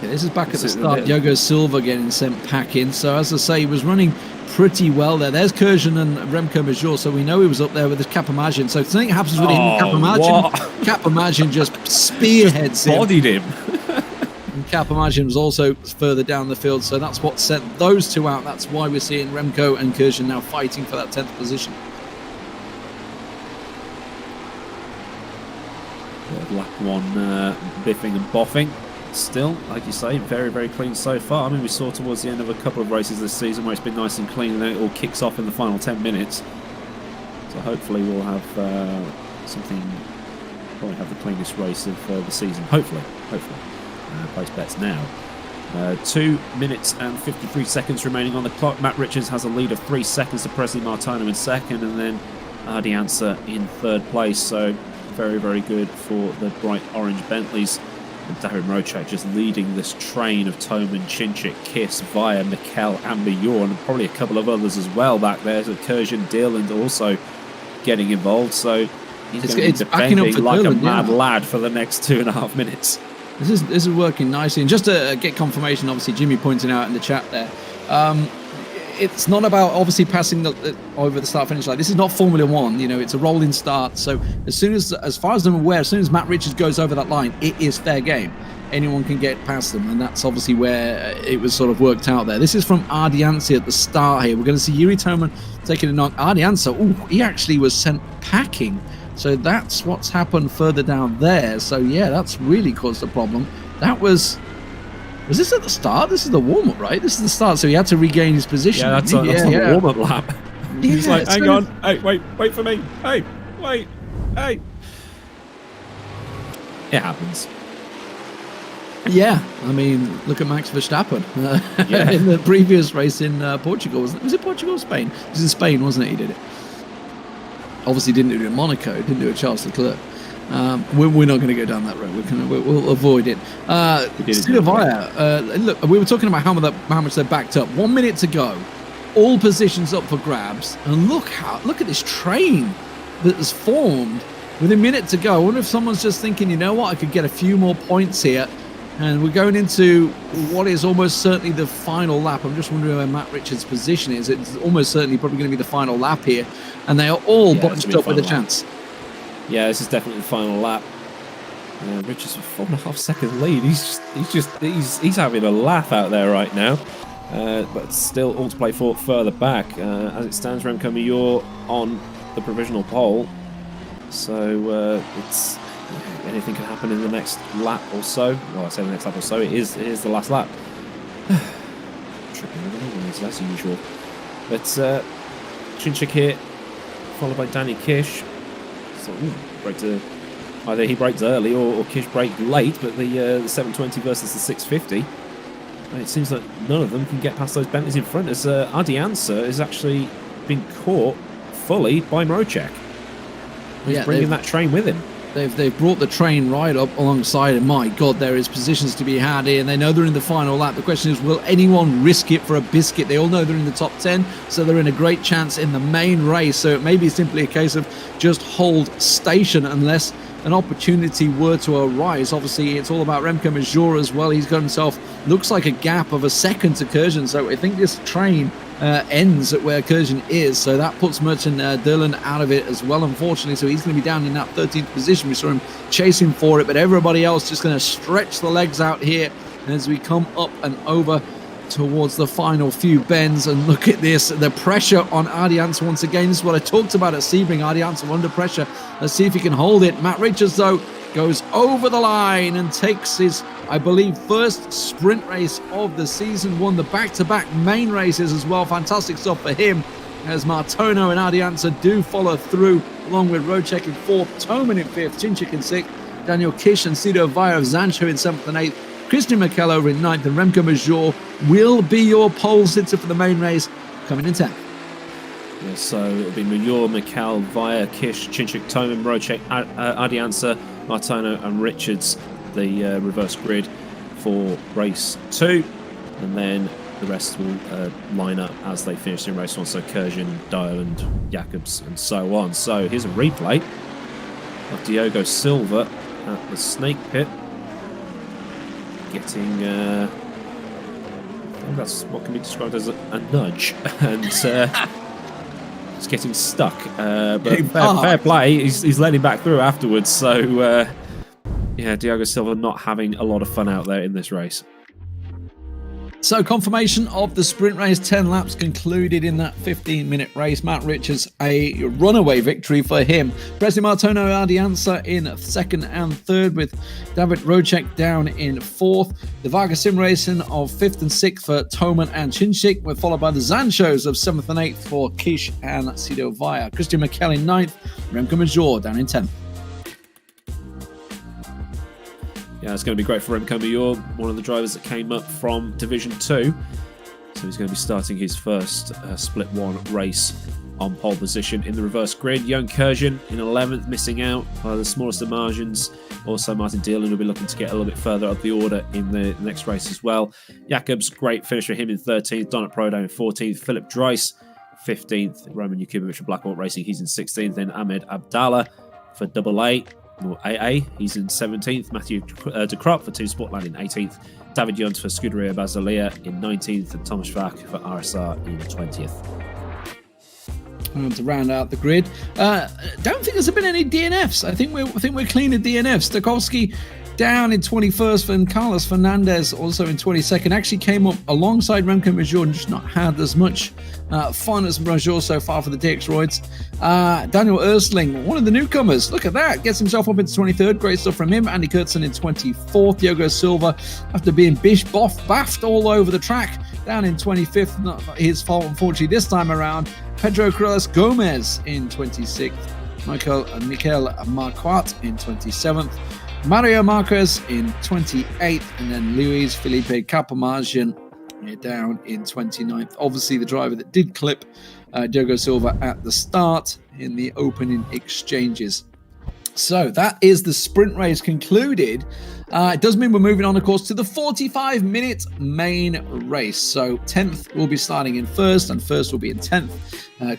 Yeah, this is back at the start. Diogo Silva getting sent packing. So as I say, he was running pretty well there. There's Kurjan and Remco Major, so we know he was up there with his Capimagin. So if something happens with him, Capimagin just spearheads him. Bodied him. And Capimagin was also further down the field, so that's what sent those two out. That's why we're seeing Remco and Kurjan now fighting for that 10th position. Black one biffing and boffing. Still, like you say, very, very clean so far. I mean, we saw towards the end of a couple of races this season where it's been nice and clean, and then it all kicks off in the final 10 minutes. So hopefully we'll have probably have the cleanest race of the season. Hopefully. Place bets now. 2 minutes and 53 seconds remaining on the clock. Matt Richards has a lead of 3 seconds to Presley Martino in 2nd, and then Ardi Ansa in 3rd place. So very, very good for the bright orange Bentleys. And Darren Rocek just leading this train of Toman, Csinsik, Kiss, Weijer, Mikel and Major, and probably a couple of others as well back there. So Kurjan, Deerland also getting involved. So He's going to be it's backing up defending for like Dylan, a mad lad for the next 2.5 minutes. This is working nicely. And just to get confirmation, obviously, Jimmy pointing out in the chat there, it's not about obviously passing over the start-finish line. This is not Formula One. You know, it's a rolling start. So as far as I'm aware, as soon as Matt Richards goes over that line, it is fair game. Anyone can get past them, and that's obviously where it was sort of worked out there. This is from Ardianza at the start here. We're going to see Kiri Toman taking a knock. Ardianza, he actually was sent packing. So that's what's happened further down there. So yeah, that's really caused a problem. That was this at the start? This is the warm-up, right? This is the start, so he had to regain his position. Yeah, that's the warm-up lap. He's like, hang on, hey, wait for me. Hey, wait, hey. It happens. Yeah, I mean, look at Max Verstappen in the previous race in Portugal. Was it Portugal or Spain? It was in Spain, wasn't it? He did it. Obviously didn't do it in Monaco, didn't do it at Charles Leclerc. We're not going to go down that road. We'll avoid it. Sido Weijer, look, we were talking about how much they're backed up. 1 minute to go. All positions up for grabs. And look at this train that has formed with a minute to go. I wonder if someone's just thinking, you know what, I could get a few more points here. And we're going into what is almost certainly the final lap. I'm just wondering where Matt Richards' position is. It's almost certainly probably going to be the final lap here. And they are all bunched up with a chance. Yeah, this is definitely the final lap. Richards with 4.5 second lead. He's having a laugh out there right now. But still all to play for further back. As it stands, Remco Major on the provisional pole. So it's... anything can happen in the next lap or so. Well, I say the next lap or so. It is the last lap. Tripping over the wheels as usual. But Csinsik here, followed by Danny Kish. So either he braked early or Kish braked late. But the 720 versus the 650. It seems that none of them can get past those Bentleys in front. As Ardianza has actually been caught fully by Mrocek. He's bringing that train with him. They've brought the train right up alongside it. My God, there is positions to be had here, and they know they're in the final lap. The question is, will anyone risk it for a biscuit? They all know they're in the top 10, so they're in a great chance in the main race. So it may be simply a case of just hold station unless an opportunity were to arise. Obviously, it's all about Remco Major as well. He's got himself, looks like a gap of a second to Kurjan. So I think this train ends at where Kurjan is. So that puts Merchant Dillon out of it as well, unfortunately. So he's going to be down in that 13th position. We saw him chasing for it, but everybody else just going to stretch the legs out here as we come up and over towards the final few bends. And look at this, the pressure on Ardianza once again. This is what I talked about at Sebring. Ardianza under pressure. Let's see if he can hold it. Matt Richards, though, goes over the line and takes his, I believe, first sprint race of the season. Won the back-to-back main races as well. Fantastic stuff for him, as Martono and Ardianza do follow through, along with Rocek in 4th, Toman in 5th, Csinsik in 6th, Daniel Kish and Sido Weijer of Zansho in 7th and 8th, Christian Mikel over in 9th, and Remco Major will be your pole sitter for the main race, coming in 10th. Yeah, so it'll be Major, Mikel, Weijer, Kish, Csinsik, Toman, Rocek, Ardianza, Martono and Richards, the reverse grid for race 2, and then the rest will line up as they finish in race 1. So Kurjan, Dylan, Jacobs, and so on. So here's a replay of Diogo Silva at the Snake Pit, getting I think that's what can be described as a nudge, and it's getting stuck. But fair play, he's letting back through afterwards. So yeah, Diogo Silva not having a lot of fun out there in this race. So confirmation of the sprint race, 10 laps concluded in that 15-minute race. Matt Richards, a runaway victory for him. Presley Martono Ardianza in 2nd and 3rd, with David Rocek down in 4th. The Varga Sim Racing of 5th and 6th for Toman and Csinsik, were followed by the Zanshos of 7th and 8th for Kish and Sido Weijer. Christian Mikel in 9th, Remco Major down in 10th. Yeah, it's going to be great for Remco Major, one of the drivers that came up from Division 2. So he's going to be starting his first Split 1 race on pole position in the reverse grid. Jan Kurjan in 11th, missing out by the smallest of margins. Also, Martin Dillon will be looking to get a little bit further up the order in the next race as well. Jacobs, great finish for him in 13th. Donat Prodo in 14th. Philip Dries, 15th. Roman Yakubovic of Blackhawk Racing, he's in 16th. Then Ahmed Abdallah, for AA, or AA, he's in 17th. Matthew de Krop for Team Sportland in 18th. David Junt for Scuderia Basilia in 19th. And Thomas Schwach for RSR in 20th. And to round out the grid, don't think there's been any DNFs. I think we're clean of DNFs. Stokowski down in 21st, and Carlos Fernandez also in 22nd. Actually came up alongside Remco Major and just not had as much fun as Major so far for the DX-Roids. Daniel Ersling, one of the newcomers, look at that, gets himself up into 23rd. Great stuff from him. Andy Kurtzen in 24th. Diogo Silva, after being baffed all over the track, down in 25th. Not his fault, unfortunately, this time around. Pedro Corrales Gomez in 26th. Michael Marquardt in 27th. Mario Marquez in 28th, and then Luis Felipe Capamagian down in 29th. Obviously, the driver that did clip Diogo Silva at the start in the opening exchanges. So that is the sprint race concluded. It does mean we're moving on, of course, to the 45-minute main race. So 10th will be starting in first, and first will be in 10th.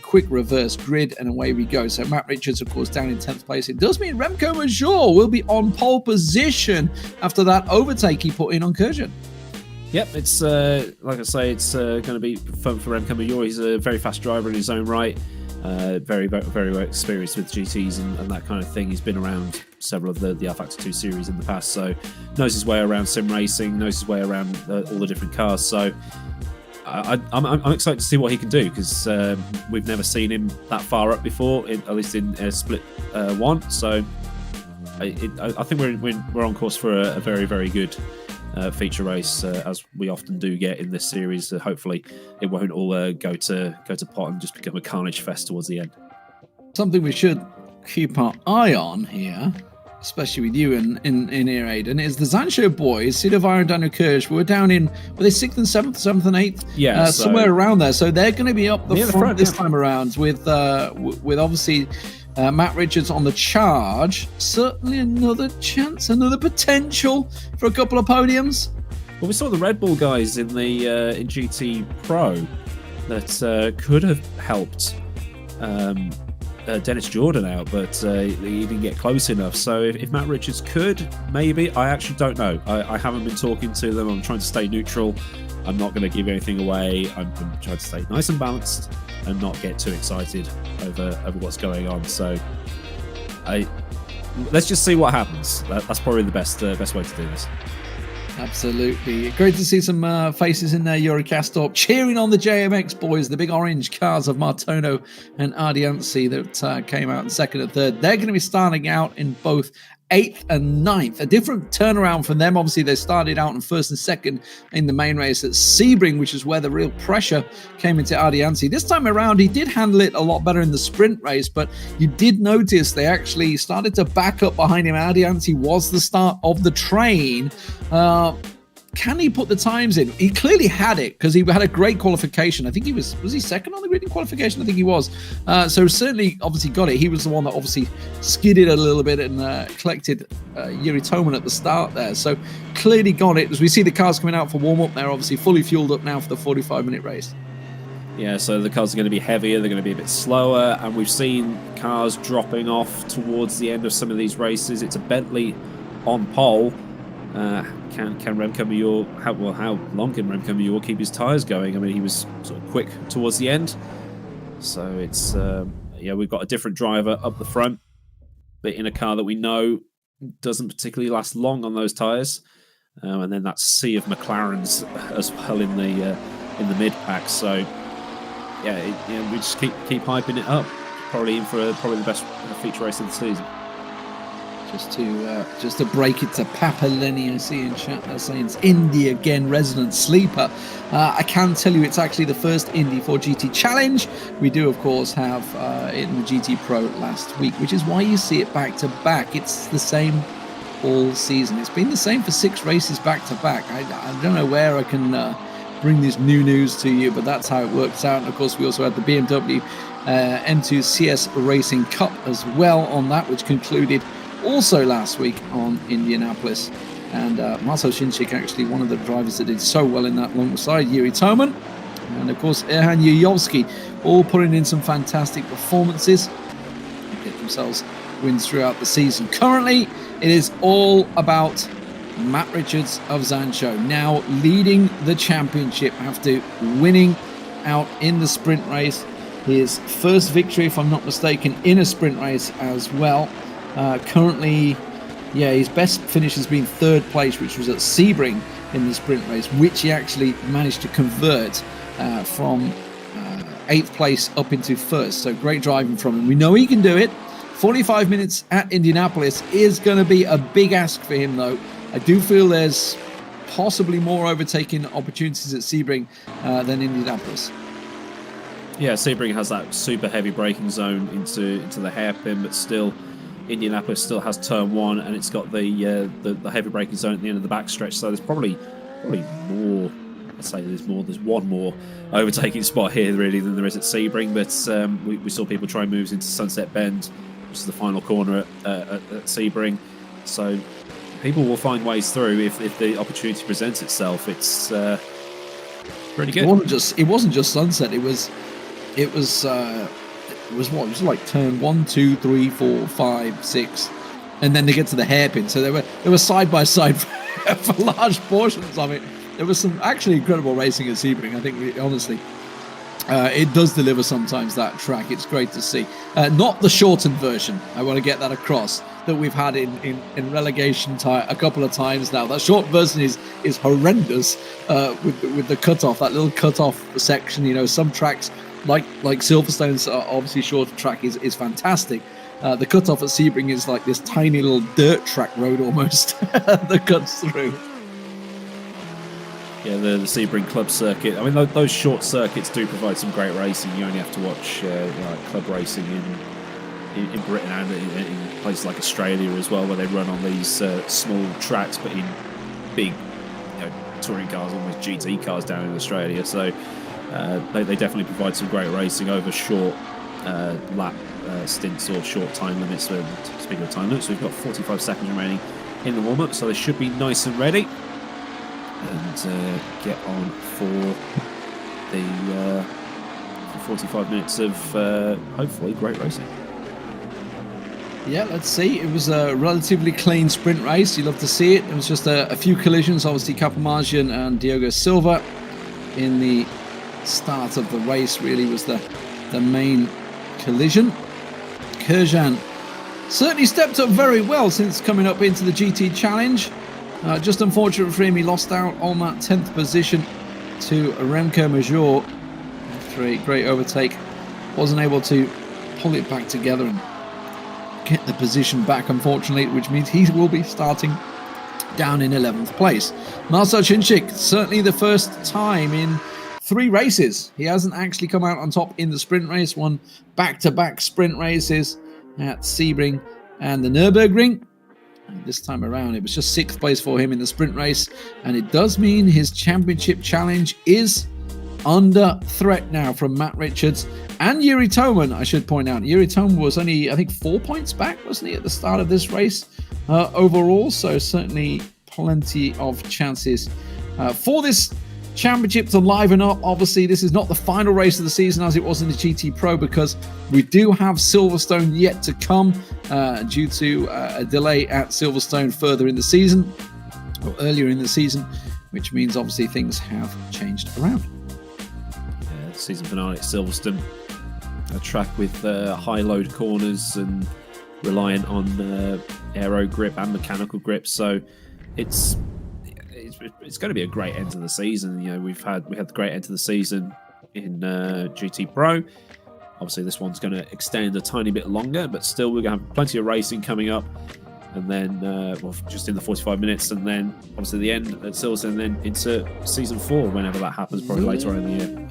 Quick reverse grid, and away we go. So Matt Richards, of course, down in 10th place. It does mean Remco Major will be on pole position after that overtake he put in on Kurjan. Yep, it's like I say, it's going to be fun for Remco Major. He's a very fast driver in his own right. Very well experienced with GTs and that kind of thing. He's been around several of the rFactor 2 series in the past, so knows his way around sim racing, knows his way around all the different cars. So I'm excited to see what he can do, because we've never seen him that far up before, at least in Split 1. So I think we're on course for a very, very good feature race, as we often do get in this series. Hopefully it won't all go to pot and just become a carnage fest towards the end. Something we should keep our eye on here, especially with you in here, Aidan, is the Zansho boys, Sido, Weijer and Daniel Kirsch. Were down in, were they 6th and 7th and 8th? Yeah, somewhere around there. So they're going to be up the front this time around with obviously Matt Richards on the charge. Certainly another chance, another potential for a couple of podiums. Well, we saw the Red Bull guys in the in GT Pro that could have helped Dennis Jordan out, but he didn't get close enough. So if Matt Richards could, maybe. I actually don't know. I haven't been talking to them. I'm trying to stay neutral. I'm not going to give anything away. I'm trying to stay nice and balanced and not get too excited over what's going on. So let's just see what happens. That's probably the best way to do this. Absolutely. Great to see some faces in there, Yuri Kastorp, cheering on the JMX boys, the big orange cars of Martono and Ardianci that came out in 2nd and 3rd. They're going to be starting out in both 8th and 9th. A different turnaround from them. Obviously, they started out in 1st and 2nd in the main race at Sebring, which is where the real pressure came into Ardianci. This time around, he did handle it a lot better in the sprint race, but you did notice they actually started to back up behind him. Ardianci was the start of the train. Can he put the times in? He clearly had it, because he had a great qualification. I think he was he second on the grid in qualification? I think he was. So certainly, obviously got it. He was the one that obviously skidded a little bit and collected Kiri Toman at the start there. So clearly got it. As we see the cars coming out for warm-up, they're obviously fully fueled up now for the 45-minute race. Yeah, so the cars are going to be heavier, they're going to be a bit slower, and we've seen cars dropping off towards the end of some of these races. It's a Bentley on pole. Can Remco Major, how long can Remco Major keep his tyres going? I mean, he was sort of quick towards the end. So it's, we've got a different driver up the front, but in a car that we know doesn't particularly last long on those tyres. And then that sea of McLarens as well in the mid pack. So we just keep hyping it up. Probably in for probably the best feature race of the season. Just to break it to Papa Lenny, I see in chat they're saying it's Indy again, resident sleeper. I can tell you it's actually the first Indy 4 GT challenge. We do, of course, have it in the GT Pro last week, which is why you see it back to back. It's the same all season. It's been the same for 6 races back to back. I don't know where I can bring this new news to you, but that's how it works out. And of course, we also had the BMW M2 CS Racing Cup as well on that, which concluded also last week on Indianapolis. And Marcell Csinsik, actually one of the drivers that did so well in that alongside Kiri Toman. And of course, Erhan Yuyovski, all putting in some fantastic performances. Get themselves wins throughout the season. Currently, it is all about Matt Richards of Zansho now leading the championship after winning out in the sprint race. His first victory, if I'm not mistaken, in a sprint race as well. Currently, his best finish has been third place, which was at Sebring in the sprint race, which he actually managed to convert from 8th place up into first. So great driving from him. We know he can do it. 45 minutes at Indianapolis is going to be a big ask for him, though. I do feel there's possibly more overtaking opportunities at Sebring than Indianapolis. Yeah, Sebring has that super heavy braking zone into the hairpin, but still, Indianapolis still has turn 1, and it's got the heavy braking zone at the end of the backstretch. So there's probably more. I'd say there's one more overtaking spot here really than there is at Sebring. But we saw people try moves into Sunset Bend, which is the final corner at Sebring. So people will find ways through if the opportunity presents itself. It's pretty good. It wasn't just Sunset. It was what? It was like turn 1, 2, 3, 4, 5, 6, and then they get to the hairpin. So they were side by side for large portions of it. There was some actually incredible racing at Sebring. I think, honestly, it does deliver sometimes, that track. It's great to see. Not the shortened version. I want to get that across, that we've had in relegation a couple of times now. That short version is horrendous with the cutoff, that little cutoff section. You know, some tracks like Silverstone's obviously shorter track is fantastic. The cutoff at Sebring is like this tiny little dirt track road almost that cuts through. Yeah, the Sebring Club Circuit. I mean, those short circuits do provide some great racing. You only have to watch club racing in Britain and in places like Australia as well, where they run on these small tracks, but in big touring cars, almost GT cars down in Australia. So they definitely provide some great racing over short lap stints or short time limits. Speaking of time limits, we've got 45 seconds remaining in the warm-up, so they should be nice and ready. And get on for the 45 minutes of hopefully great racing. Yeah, let's see. It was a relatively clean sprint race. You love to see it. It was just a few collisions. Obviously, Capamagian and Diogo Silva in the start of the race really was the main collision. Kurjan certainly stepped up very well since coming up into the GT Challenge. Just unfortunate for him, he lost out on that 10th position to Remco Major after a great overtake. Wasn't able to pull it back together and get the position back, unfortunately, which means he will be starting down in 11th place. Marcell Csinsik, certainly the first time in 3 races. He hasn't actually come out on top in the sprint race, won back-to-back sprint races at Sebring and the Nürburgring. And this time around, it was just 6th place for him in the sprint race, and it does mean his championship challenge is under threat now from Matt Richards and Kiri Toman. I should point out, Kiri Toman was only, I think, 4 points back, wasn't he, at the start of this race overall? So certainly plenty of chances for this championship to liven up. Obviously, this is not the final race of the season as it was in the GT Pro, because we do have Silverstone yet to come due to a delay at Silverstone further in the season, or earlier in the season, which means obviously things have changed around. Season finale at Silverstone, a track with high load corners and reliant on aero grip and mechanical grip, so it's going to be a great end to the season. You know, we had the great end to the season in GT Pro. Obviously, this one's going to extend a tiny bit longer, but still we're going to have plenty of racing coming up. And then, just in the 45 minutes, and then obviously the end at Silverstone, and then into season 4 whenever that happens, probably later on in the year.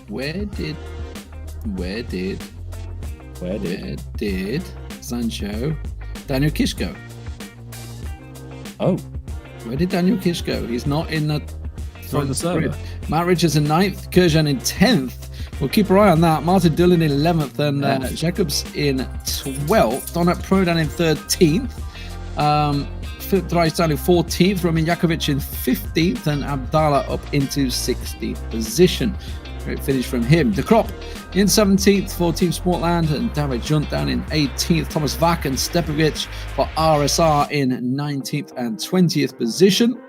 Where did Zansho Daniel Kish go? Oh. Where did Daniel Kish go? He's not in the front server. Matt Richards in 9th, Kurjan in 10th. We'll keep our eye on that. Martin Dillon in 11th, and Jacobs in 12th. Donat Prodan in 13th. Philip Drysdale in 14th. Roman Jakovic in 15th, and Abdallah up into 16th position. Great finish from him. De Krop in 17th for Team Sportland, and David Junt down in 18th. Thomas Vack and Stepovic for RSR in 19th and 20th position.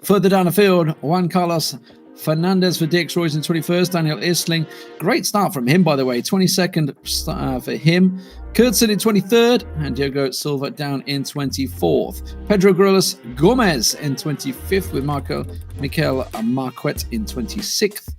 Further down the field, Juan Carlos Fernandez for DX-Royce in 21st. Daniel Isling, great start from him, by the way. 22nd for him. Kurtzen in 23rd, and Diogo Silva down in 24th. Pedro Grillas Gomez in 25th, with Michael Marquette in 26th.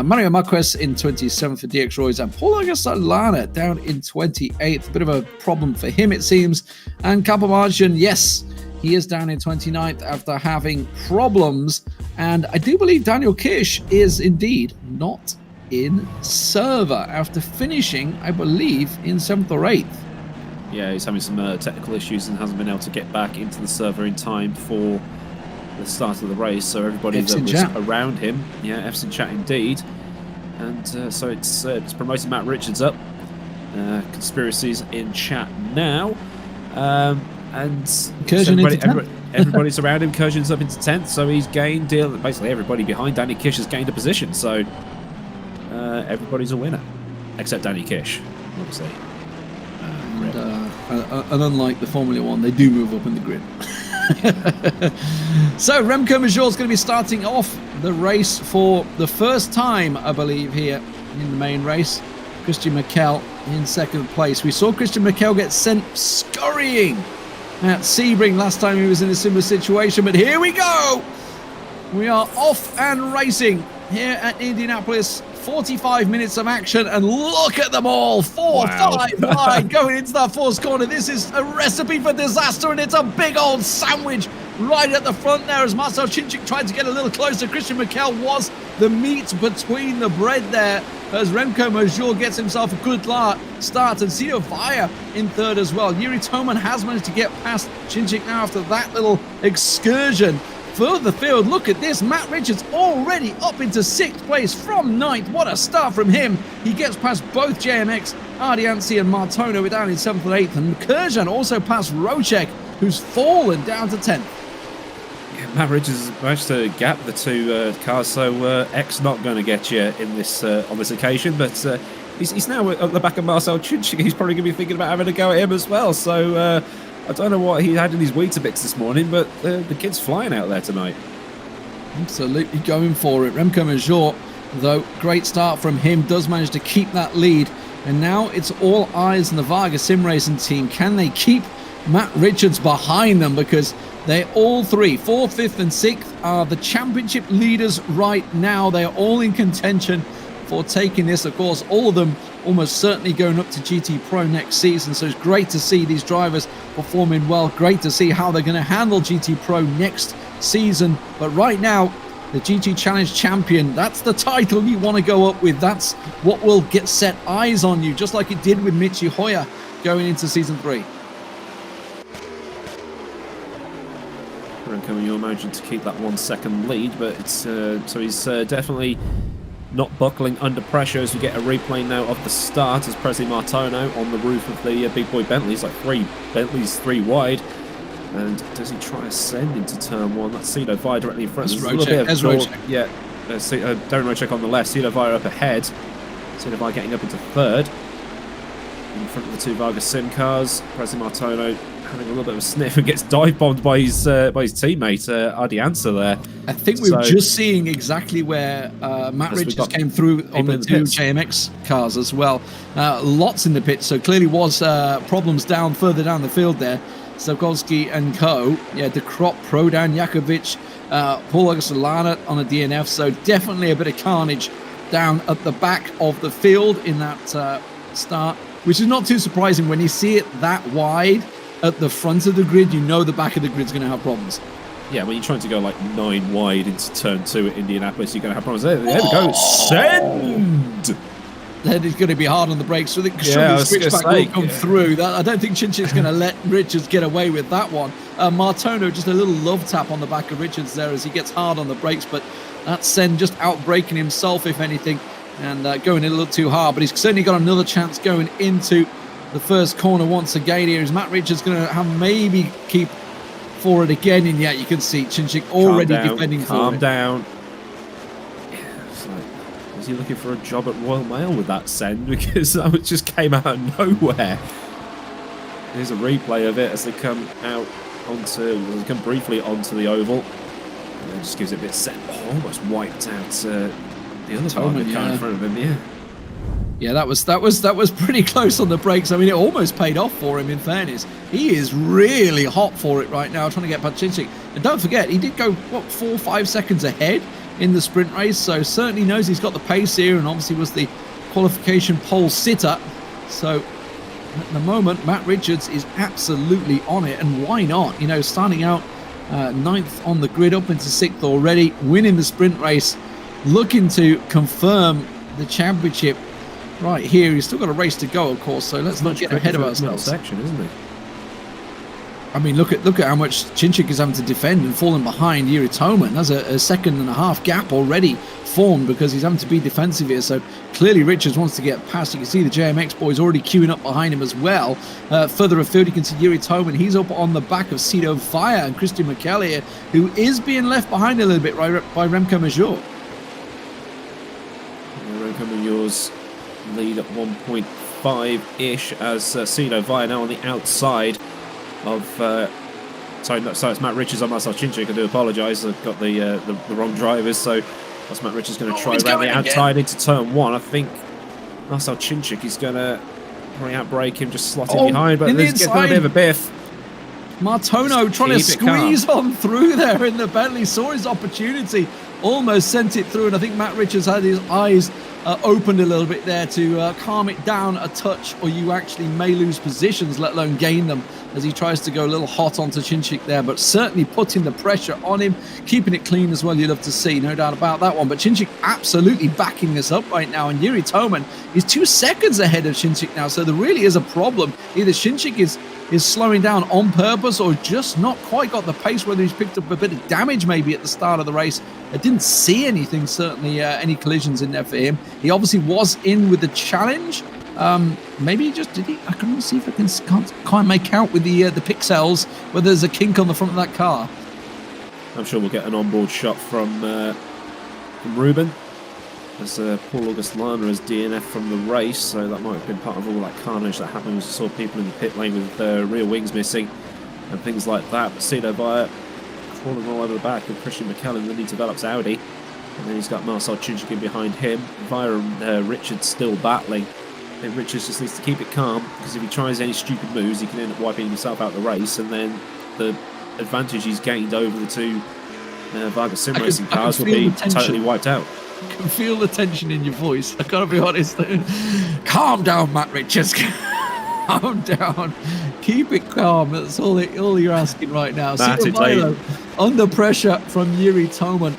Mario Marquez in 27th for DX-Royce, and Paul Solana down in 28th. A bit of a problem for him, it seems. And Capomargian, yes, he is down in 29th after having problems. And I do believe Daniel Kirsch is indeed not in server after finishing, I believe, in 7th or 8th. Yeah, he's having some technical issues and hasn't been able to get back into the server in time for the start of the race. So everybody that was around him, yeah, F's in chat indeed. And so it's promoting Matt Richards up. Conspiracies in chat now. And everybody's around him. Kurjan's up into 10th, so he's gained, basically everybody behind Danny Kish has gained a position, so everybody's a winner, except Danny Kish, obviously. And unlike the Formula 1, they do move up in the grid. So Remco Major is going to be starting off the race for the first time, I believe, here in the main race. Christian Mikel in 2nd place. We saw Christian Mikel get sent scurrying at Sebring last time he was in a similar situation, but here we go. We are off and racing here at Indianapolis. 45 minutes of action, and look at them all. 4, 5 wide going into that fourth corner. This is a recipe for disaster, and it's a big old sandwich right at the front there as Marcell Csinsik tried to get a little closer. Christian Mikel was the meat between the bread there as Remco Major gets himself a good start, and Sido Weijer in 3rd as well. Kiri Toman has managed to get past Csinsik now after that little excursion. Further field, look at this. Matt Richards already up into 6th place from 9th. What a start from him. He gets past both JMX, Ardiansi and Martono down in 7th and 8th. And Kurjan also past Rocek, who's fallen down to 10th. Yeah, Matt Richards has managed to gap the two cars, so X not going to get you in this on this occasion. But he's now at the back of Marcell Csinsik. He's probably going to be thinking about having a go at him as well. So I don't know what he had in his Weetabix this morning, but the kid's flying out there tonight. Absolutely going for it. Remco Major, though, great start from him, does manage to keep that lead. And now it's all eyes on the Varga Sim Racing team. Can they keep Matt Richards behind them? Because they all three, 4th, 5th and 6th, are the championship leaders right now. They are all in contention for taking this. Of course, all of them almost certainly going up to GT Pro next season. So it's great to see these drivers performing well. Great to see how they're going to handle GT Pro next season. But right now, the GT Challenge champion, that's the title you want to go up with. That's what will get set eyes on you, just like it did with Michi Hoyer going into season 3. Remco, you imagine to keep that 1 second lead, but it's so he's definitely not buckling under pressure as we get a replay now of the start as Presley Martono on the roof of the big boy Bentley. He's like 3 Bentleys, 3 wide. And does he try to send into turn 1? That's Sido Weijer directly in front. There's a little bit of Rocek. Yeah, Darren Rocek on the left, Sido Weijer up ahead. Sido Weijer getting up into 3rd. In front of the 2 Varga Sim cars. Presley Martono having a little bit of a sniff and gets dive bombed by his teammate Ardiansa there. I think we're just seeing exactly where Matt Richards came through on the 2 JMX cars as well. Lots in the pits, so clearly was problems further down the field there. Stavkovsky and co. Yeah, De Krop, Prodan, Jakovic, Paul Solana on a DNF. So definitely a bit of carnage down at the back of the field in that start, which is not too surprising when you see it that wide at the front of the grid. You know the back of the grid's going to have problems. Yeah, when you're trying to go like 9 wide into turn 2 at Indianapolis, you're going to have problems. There we go. Send! Then it's going to be hard on the brakes, so the switchback will come through. I don't think Csinsik going to let Richards get away with that one. Martono, just a little love tap on the back of Richards there as he gets hard on the brakes, but that's Sen just out-braking himself, if anything, and going in a little too hard. But he's certainly got another chance going into the first corner once again here. Is Matt Richards going to have maybe keep forward again? And yet you can see Csinsik already defending for it. Calm down. Was he looking for a job at Royal Mail with that send? Because that just came out of nowhere. Here's a replay of it as they come out they come briefly onto the oval. And then just gives it a bit set. Oh, almost wiped out the other Varga car in front of him, yeah. Yeah, that was pretty close on the brakes. I mean, it almost paid off for him, in fairness. He is really hot for it right now, trying to get past Csinsik. And don't forget, he did go, what, 4 or 5 seconds ahead in the sprint race, so certainly knows he's got the pace here, and obviously was the qualification pole sitter. So at the moment, Matt Richards is absolutely on it, and why not? You know, starting out 9th on the grid, up into 6th already, winning the sprint race, looking to confirm the championship right here. He's still got a race to go, of course, so let's not get ahead of ourselves. Section, isn't he? I mean, look at how much Csinsik is having to defend and falling behind Kiri Toman. There's a 1.5 second gap already formed because he's having to be defensive here. So clearly Richards wants to get past. You can see the JMX boys already queuing up behind him as well. Further afield, you can see Kiri Toman. He's up on the back of Sido, Weijer and Christian Marcell here, who is being left behind a little bit by Remco Major. Remco Major's lead at 1.5-ish as Sido, Weijer now on the outside of sorry, it's Matt Richards on Marcell Csinsik. I do apologise, I've got the wrong drivers, so that's Matt Richards going to try around the outside into turn 1. I think Marcell Csinsik is going to probably outbrake him, just slot in behind, but there's going to be a bit of a biff. Martono trying to squeeze on through there in the Bentley, saw his opportunity, almost sent it through, and I think Matt Richards had his eyes opened a little bit there to calm it down a touch, or you actually may lose positions, let alone gain them, as he tries to go a little hot onto Csinsik there, but certainly putting the pressure on him, keeping it clean as well, you'd love to see, no doubt about that one. But Csinsik absolutely backing this up right now, and Kiri Toman is 2 seconds ahead of Csinsik now, so there really is a problem. Either Csinsik is slowing down on purpose or just not quite got the pace, whether he's picked up a bit of damage maybe at the start of the race. I didn't see anything, certainly any collisions in there for him. He obviously was in with the challenge. Maybe he just did he? I can't see if I can't make out with the pixels whether there's a kink on the front of that car. I'm sure we'll get an onboard shot from Ruben, as Paul August Lana has DNF from the race, so that might have been part of all that carnage that happened. We saw people in the pit lane with rear wings missing and things like that. But Sido Weijer crawling all over the back of Christian Marcell in the new develops Audi, and then he's got Marcell Csinsik in behind him. Weijer and Richards still battling. I think Richards just needs to keep it calm, because if he tries any stupid moves, he can end up wiping himself out of the race, and then the advantage he's gained over the two Varga Sim Racing cars will be totally wiped out. I can feel the tension in your voice. I gotta be honest. Calm down, Matt Richards. Calm down. Keep it calm. That's all you're asking right now. Sido under pressure from Kiri Toman.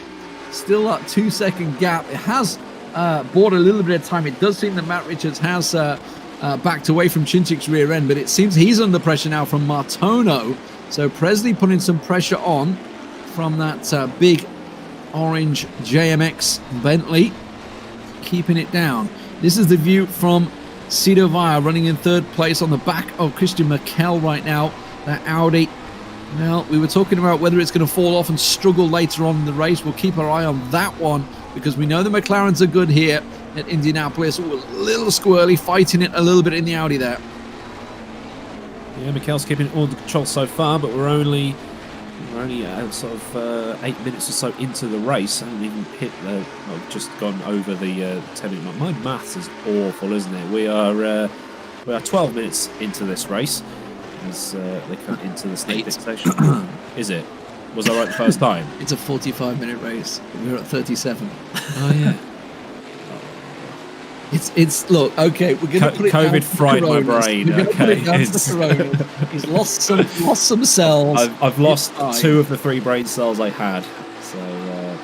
Still that 2 second gap. It has bought a little bit of time. It does seem that Matt Richards has backed away from Csinsik's rear end, but it seems he's under pressure now from Martono. So Presley putting some pressure on from that big orange JMX Bentley, keeping it down. This is the view from Sido Weijer running in 3rd place on the back of Christian Marcell right now. That Audi. Well, we were talking about whether it's going to fall off and struggle later on in the race. We'll keep our eye on that one, because we know the McLarens are good here at Indianapolis. Ooh, a little squirrely, fighting it a little bit in the Audi there. Yeah, Marcell's keeping all the control so far, but we're only sort of 8 minutes or so into the race. I haven't even hit just gone over the 10-minute mark. My maths is awful, isn't it? We are 12 minutes into this race as they come into the state section. Is it? Was I right the first time? It's a 45-minute race. We're at 37. Oh yeah. It's look, okay, we're going to put it COVID down fried my brain. Okay, he's lost some cells. I've lost 2 of the 3 brain cells I had. So yeah,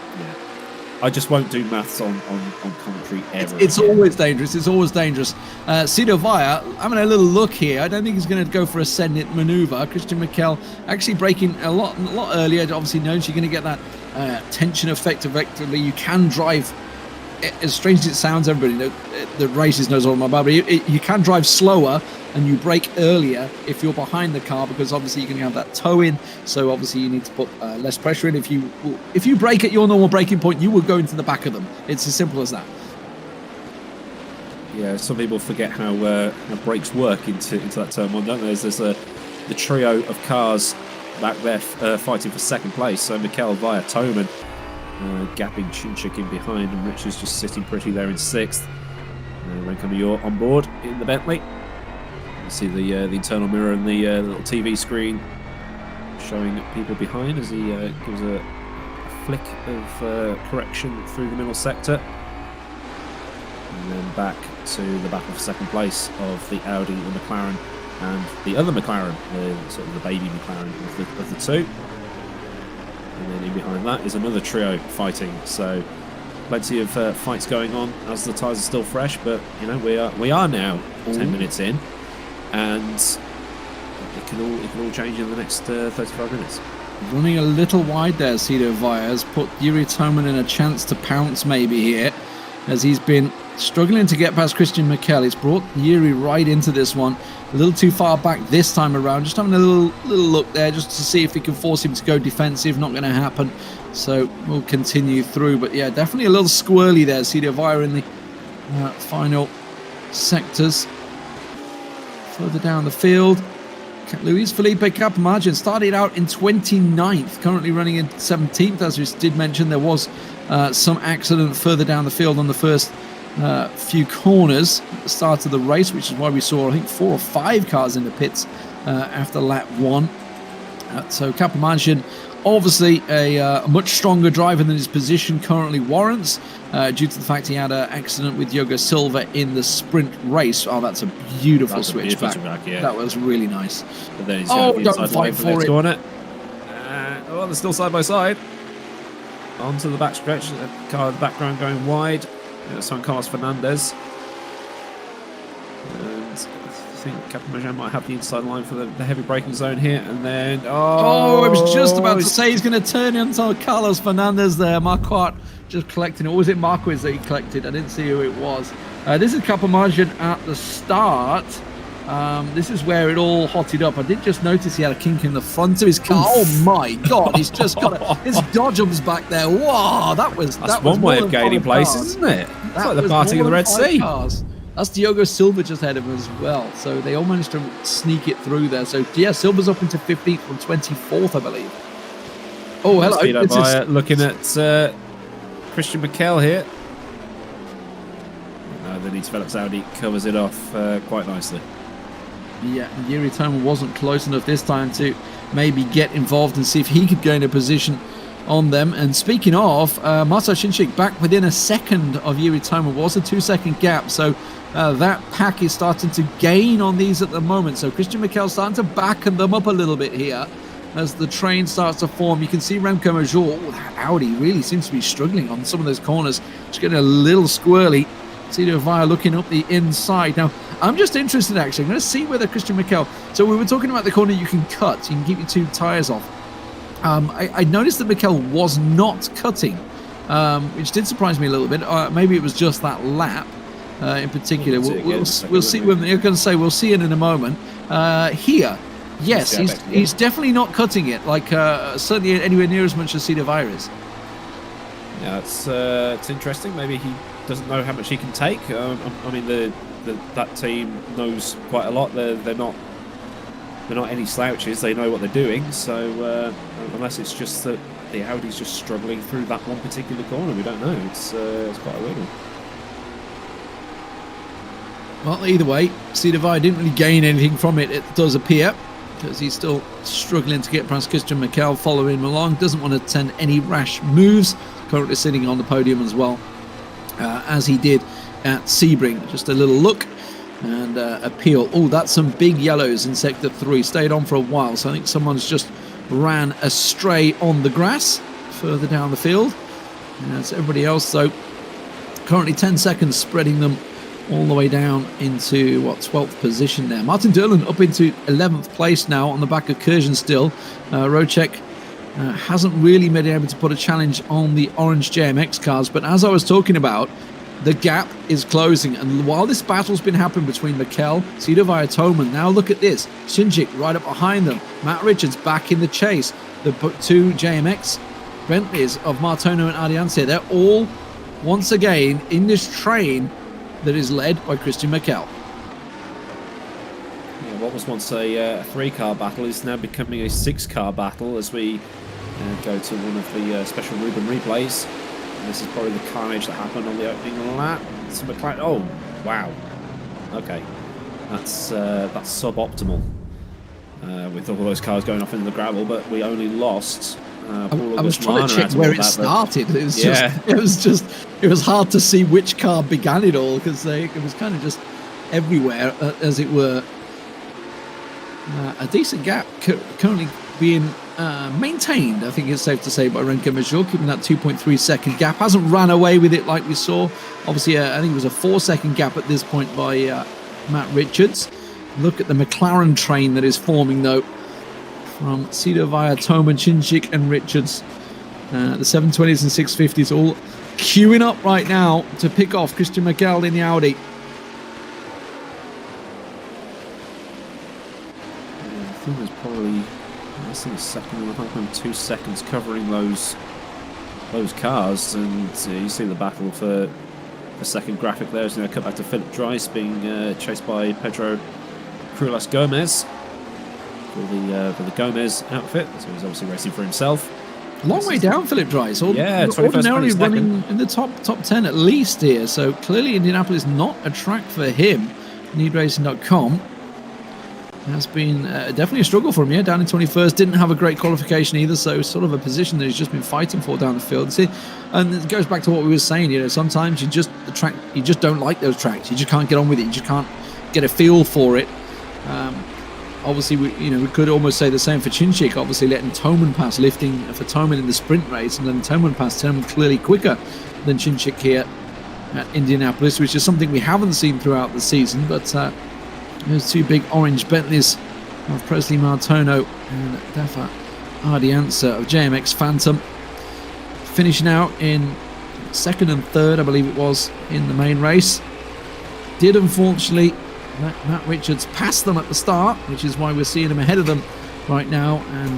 I just won't do maths on commentary ever. It's always dangerous. It's always dangerous. Sido Weijer, having a little look here. I don't think he's going to go for a send-it maneuver. Christian Marcell actually braking a lot earlier. Obviously knows you're going to get that tension effect effectively. You can drive. As strange as it sounds, everybody knows, the races knows all about, but you can drive slower and you brake earlier if you're behind the car, because obviously you're going to have that toe in, so obviously you need to put less pressure in. If you brake at your normal braking point, you will go into the back of them. It's as simple as that. Yeah, some people forget how brakes work into that turn one, don't they? There's the trio of cars back there fighting for second place. So Marcell, Weijer, Toman gapping Csinsik in behind, and Richard's just sitting pretty there in sixth. You're on board in the Bentley. You see the internal mirror and the little TV screen showing people behind as he gives a flick of correction through the middle sector. And then back to the battle for second place of the Audi, the McLaren, and the other McLaren, sort of the baby McLaren of the two. And then in behind that is another trio fighting. So plenty of fights going on as the tyres are still fresh. But you know, we are now 10 minutes in, and it can all change in the next 35 minutes. Running a little wide there, Sido Weijer has put Kiri Toman in a chance to pounce maybe here, as he's been struggling to get past Christian Marcell. It's brought Kiri right into this one, a little too far back this time around. Just having a little look there just to see if we can force him to go defensive. Not going to happen, so we'll continue through. But yeah, definitely a little squirrely there. Sido Weijer in the final sectors. Further down the field, Luis Felipe Capamagin started out in 29th, currently running in 17th. As we did mention, there was some accident further down the field on the first few corners at the start of the race, which is why we saw, I think, 4 or 5 cars in the pits after lap 1. So Capamagin, obviously a much stronger driver than his position currently warrants, due to the fact he had an accident with Diogo Silva in the sprint race. Oh, that's a beautiful switchback. Yeah. That was really nice. But then he's don't fight for it. Corner. They're still side by side. Onto the back stretch, the car in the background going wide. San Carlos Fernandez. And I think Capamagin might have the inside line for the heavy braking zone here. And then, I was just about to say he's going to turn into Carlos Fernandez there. Marquardt just collecting it. Or was it Marquez that he collected? I didn't see who it was. This is Capamagin at the start. This is where it all hotted up. I did just notice he had a kink in the front of his car. Oh my God, he's just got his dodgems back there. Wow, that's one way of gaining places, isn't it? It's like the parting of the Red Sea. Cars. That's Diogo Silva just ahead of him as well. So they all managed to sneak it through there. So yeah, Silva's up into 15th from 24th, I believe. Oh, hello. Speedo Weijer looking at Christian Marcell here. Then he develops Audi, covers it off quite nicely. Yeah, Kiri Toman wasn't close enough this time to maybe get involved and see if he could gain a position on them. And speaking of, Marcell Csinsik back within a second of Kiri Toman. Was a 2-second gap, so that pack is starting to gain on these at the moment. So Christian Marcell starting to backen them up a little bit here as the train starts to form. You can see Remco Major, that Audi really seems to be struggling on some of those corners, just getting a little squirrely. Sido Weijer looking up the inside. Now, I'm just interested, actually. I'm going to see whether Christian Marcell... So we were talking about the corner you can cut. You can keep your 2 tyres off. I noticed that Marcell was not cutting, which did surprise me a little bit. Maybe it was just that lap in particular. We'll see. You're going to say we'll see it in a moment. Here, yes, he's definitely not cutting it, like certainly anywhere near as much as Sido Weijer is. Yeah, it's interesting. Maybe he doesn't know how much he can take. I mean, that team knows quite a lot. They're not any slouches. They know what they're doing. So unless it's just that the Audi's just struggling through that one particular corner, we don't know. It's quite a weird one. Well, either way, Sido Weijer didn't really gain anything from it. It does appear, because he's still struggling to get past Christian Marcell, following him along. Doesn't want to send any rash moves. Currently sitting on the podium as well, as he did at Sebring. Just a little look and appeal. Oh, that's some big yellows in sector 3. Stayed on for a while, so I think someone's just ran astray on the grass further down the field. And that's everybody else, though. Currently 10 seconds, spreading them all the way down into, 12th position there. Martin Durland up into 11th place now on the back of Kurjan still. Rocek hasn't really been able to put a challenge on the orange JMX cars, but as I was talking about, the gap is closing, and while this battle's been happening between Marcell, Sido Weijer, Toman, now look at this, Csinsik right up behind them, Matt Richards back in the chase, the 2 JMX Bentleys of Martono and Adiante, they're all once again in this train that is led by Christian Marcell. Yeah, what was once a 3-car battle is now becoming a 6-car battle as we go to one of the special Ruben replays. And this is probably the carnage that happened on the opening lap. So McLaren, oh, wow. Okay, that's suboptimal with all those cars going off into the gravel, but we only lost. I was trying to check where it started. It was hard to see which car began it all because it was kind of just everywhere, as it were. A decent gap currently being maintained, I think it's safe to say, by Renko Major, keeping that 2.3 second gap. Hasn't ran away with it like we saw. Obviously, I think it was a 4-second gap at this point by Matt Richards. Look at the McLaren train that is forming, though, from Sido, Weijer, Toman, Csinsik and Richards. The 720s and 650s all queuing up right now to pick off Christian Marcell in the Audi. I think there's probably less than a second, I think 2 seconds covering those cars, and you see the battle for the second graphic there. Is going to cut back to Philip Dries being chased by Pedro Cruelas Gomez for the Gomez outfit, so he's obviously racing for himself. Long way down, Philip Dries. Yeah, ordinarily running in the top 10 at least here, so clearly Indianapolis not a track for him. NeedRacing.com has been definitely a struggle for him, yeah, down in 21st. Didn't have a great qualification either, so sort of a position that he's just been fighting for down the field. See, and it goes back to what we were saying, you know, sometimes you just don't like those tracks. You just can't get on with it. You just can't get a feel for it. Obviously, we could almost say the same for Csinsik, obviously letting Toman pass, lifting for Toman in the sprint race, and then Toman passed him clearly quicker than Csinsik here at Indianapolis, which is something we haven't seen throughout the season. But those two big orange Bentleys of Presley Martono and Dafa Ardianza of JMX Phantom finishing out in second and third, I believe it was, in the main race. Did unfortunately Matt Richards passed them at the start, which is why we're seeing him ahead of them right now. And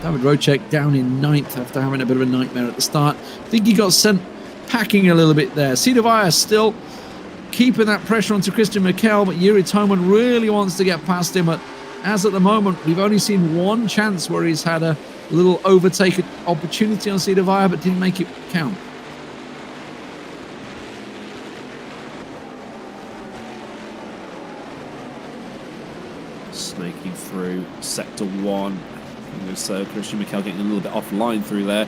David Rocek down in 9th after having a bit of a nightmare at the start. I think he got sent packing a little bit there. Sido Weijer still keeping that pressure onto Christian Marcell, but Kiri Toman really wants to get past him. As at the moment, we've only seen one chance where he's had a little overtake opportunity on Sido Weijer, but didn't make it count. Snaking through sector 1. There's Christian Marcell getting a little bit offline through there,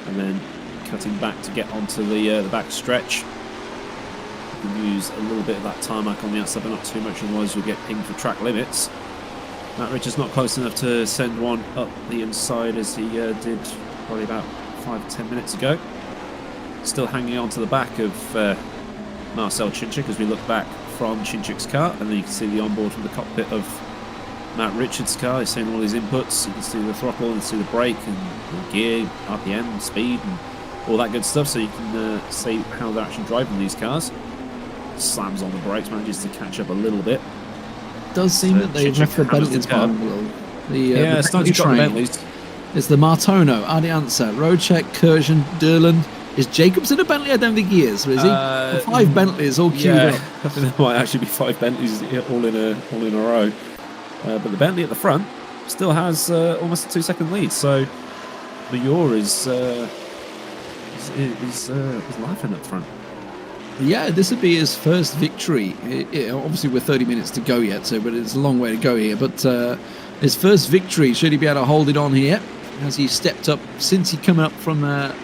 and then cutting back to get onto the back stretch. You can use a little bit of that tarmac on the outside, but not too much, otherwise you'll get pinged for track limits. Matt Richards not close enough to send one up the inside as he did probably about 5-10 minutes ago. Still hanging on to the back of Marcell Csinsik as we look back from Csinsik's car, and then you can see the onboard from the cockpit of Matt Richards' car. He's seeing all his inputs. You can see the throttle, you can see the brake and the gear, RPM, speed, and all that good stuff, so you can see how they're actually driving these cars. Slams on the brakes, manages to catch up a little bit. Does seem that they've left the Bentleys behind a little. The starting train. Bentleys. It's the Martono, Ardianza, Rocek, Kurjan, Durland. Is Jacobs in a Bentley? I don't think he is. Is he? 5 Bentleys all queued up. I think there might actually be 5 Bentleys all in a row. But the Bentley at the front still has almost a 2-second lead. So Major is laughing up front. Yeah, this would be his first victory. Obviously, we're 30 minutes to go yet, but it's a long way to go here. But his first victory, should he be able to hold it on here, as he stepped up since he come up from the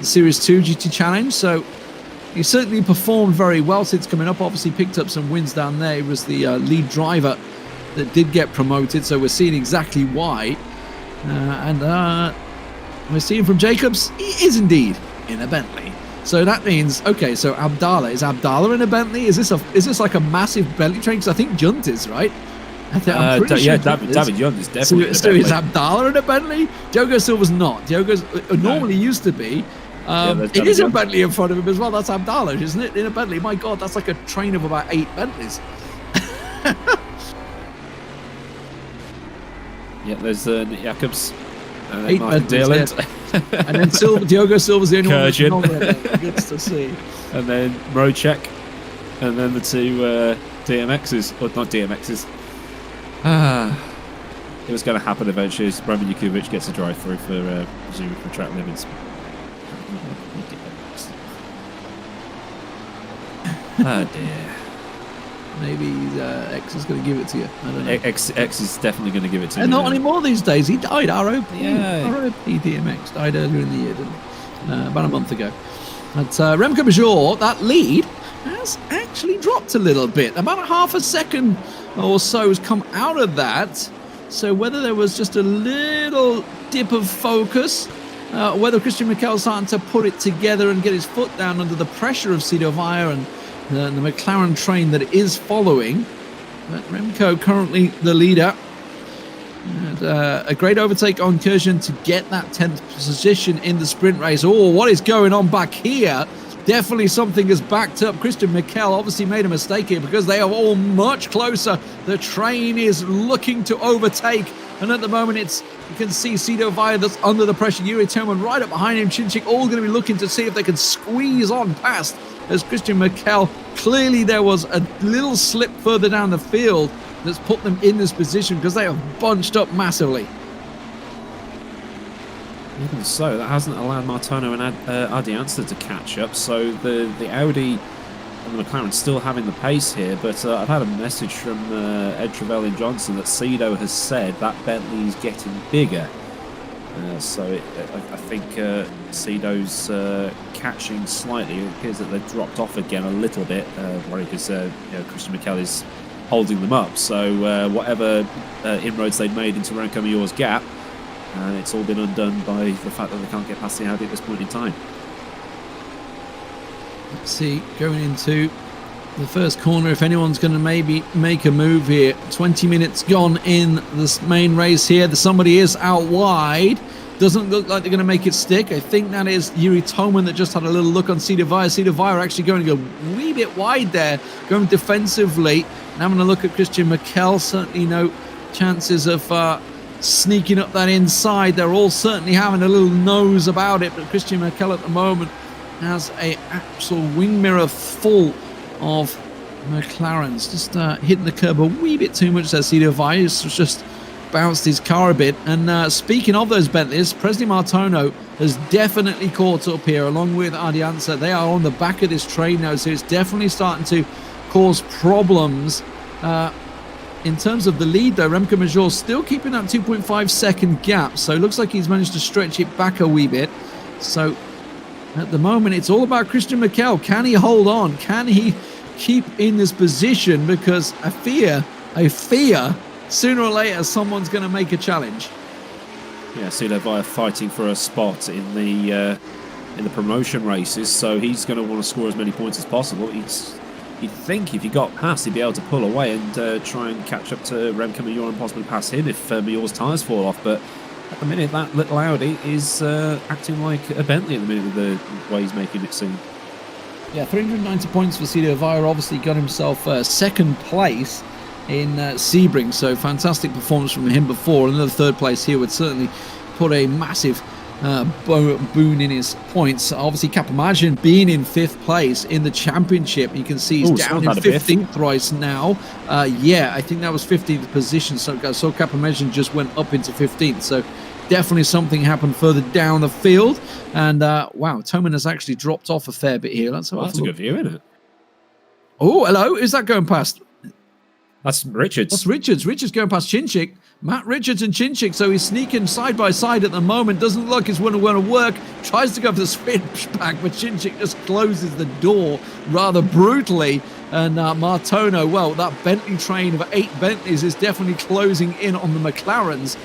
Series 2 GT Challenge. So he certainly performed very well since coming up. Obviously, picked up some wins down there. He was the lead driver that did get promoted, so we're seeing exactly why. And we're seeing from Jacobs, he is indeed in a Bentley. So that means, okay, so is Abdallah in a Bentley? Is this like a massive Bentley train? Because I think Junt is, right? I'm pretty sure David Junt is definitely so is Abdallah in a Bentley? Diogo Silva's not. Diogo's normally used to be. It is a Bentley in front of him as well. That's Abdallah, isn't it? In a Bentley. My God, that's like a train of about 8 Bentleys. Yeah, there's Nick Jacobs. 8 Bentleys, yeah. And then Diogo Silva's the only one. Good to see. And then Rocek and then the two DMXs, or not DMXs. It was going to happen eventually. Roman Yakubic gets a drive-through for track limits. Oh dear. Maybe X is going to give it to you. I don't know. X is definitely going to give it to you. And not anymore these days. He died. ROP. Yeah. ROP DMX died earlier in the year, didn't he? About a month ago. But Remco Major, that lead has actually dropped a little bit. About a half a second or so has come out of that. So whether there was just a little dip of focus, whether Christian Mickel's starting to put it together and get his foot down under the pressure of Sido Weijer and the McLaren train that is following. But Remco currently the leader. And, a great overtake on Kurjan to get that 10th position in the sprint race. Oh, what is going on back here? Definitely something has backed up. Christian Mickel obviously made a mistake here because they are all much closer. The train is looking to overtake. And at the moment, you can see Sido Weijer that's under the pressure. Kiri Toman right up behind him. Csinsik all going to be looking to see if they can squeeze on past as Christian Mickel. Clearly there was a little slip further down the field that's put them in this position because they have bunched up massively. Even so, that hasn't allowed Martino and Ardianza to catch up. So the Audi and the McLaren still having the pace here. But I've had a message from Ed Trevelyan Johnson that Sido has said that Bentley is getting bigger. So I think Sido's catching slightly. It appears that they've dropped off again a little bit, because Christian Mickel is holding them up. So whatever inroads they'd made into Remco Major's gap, it's all been undone by the fact that they can't get past the Audi at this point in time. Let's see, going into the first corner, if anyone's going to maybe make a move here. 20 minutes gone in this main race here. Somebody is out wide. Doesn't look like they're going to make it stick. I think that is Kiri Toman that just had a little look on Sido Weijer. Sido Weijer actually going a wee bit wide there, going defensively. And having a look at Christian Mickel, certainly no chances of sneaking up that inside. They're all certainly having a little nose about it, but Christian Mickel at the moment has a actual wing mirror full of McLarens. Just hitting the curb a wee bit too much there. Sido Weijer just bounced his car a bit. And speaking of those Bentleys, Presley Martino has definitely caught up here along with Ardianza. They are on the back of this train now, so it's definitely starting to cause problems. In terms of the lead, though, Remco Major still keeping that 2.5 second gap, so it looks like he's managed to stretch it back a wee bit. So at the moment, it's all about Christian Mickel. Can he hold on? Can he keep in this position? Because I fear, sooner or later, someone's going to make a challenge. Yeah, Sido Weijer fighting for a spot in the promotion races, so he's going to want to score as many points as possible. You'd think if he got past, he'd be able to pull away and try and catch up to Remco Major and possibly pass him if Major's tyres fall off. But at the minute, that little Audi is acting like a Bentley at the minute with the way he's making it seem. Yeah, 390 points for Sido Weijer. Obviously got himself second place in Sebring, so fantastic performance from him before. Another third place here would certainly put a massive boon in his points. Obviously, Capimagin being in 5th place in the championship. You can see he's down in 15th right now. Yeah, I think that was 15th position. So Capimagin just went up into 15th. So definitely something happened further down the field. And wow, Toman has actually dropped off a fair bit here. That's a good view, isn't it? Oh, hello. Who's that going past? That's Richards. That's Richards. Richards going past Csinsik. Matt Richards and Csinsik. So he's sneaking side by side at the moment. Doesn't look as going to work. Tries to go for the switchback, but Csinsik just closes the door rather brutally. And Martino, well, that Bentley train of 8 Bentleys is definitely closing in on the McLarens.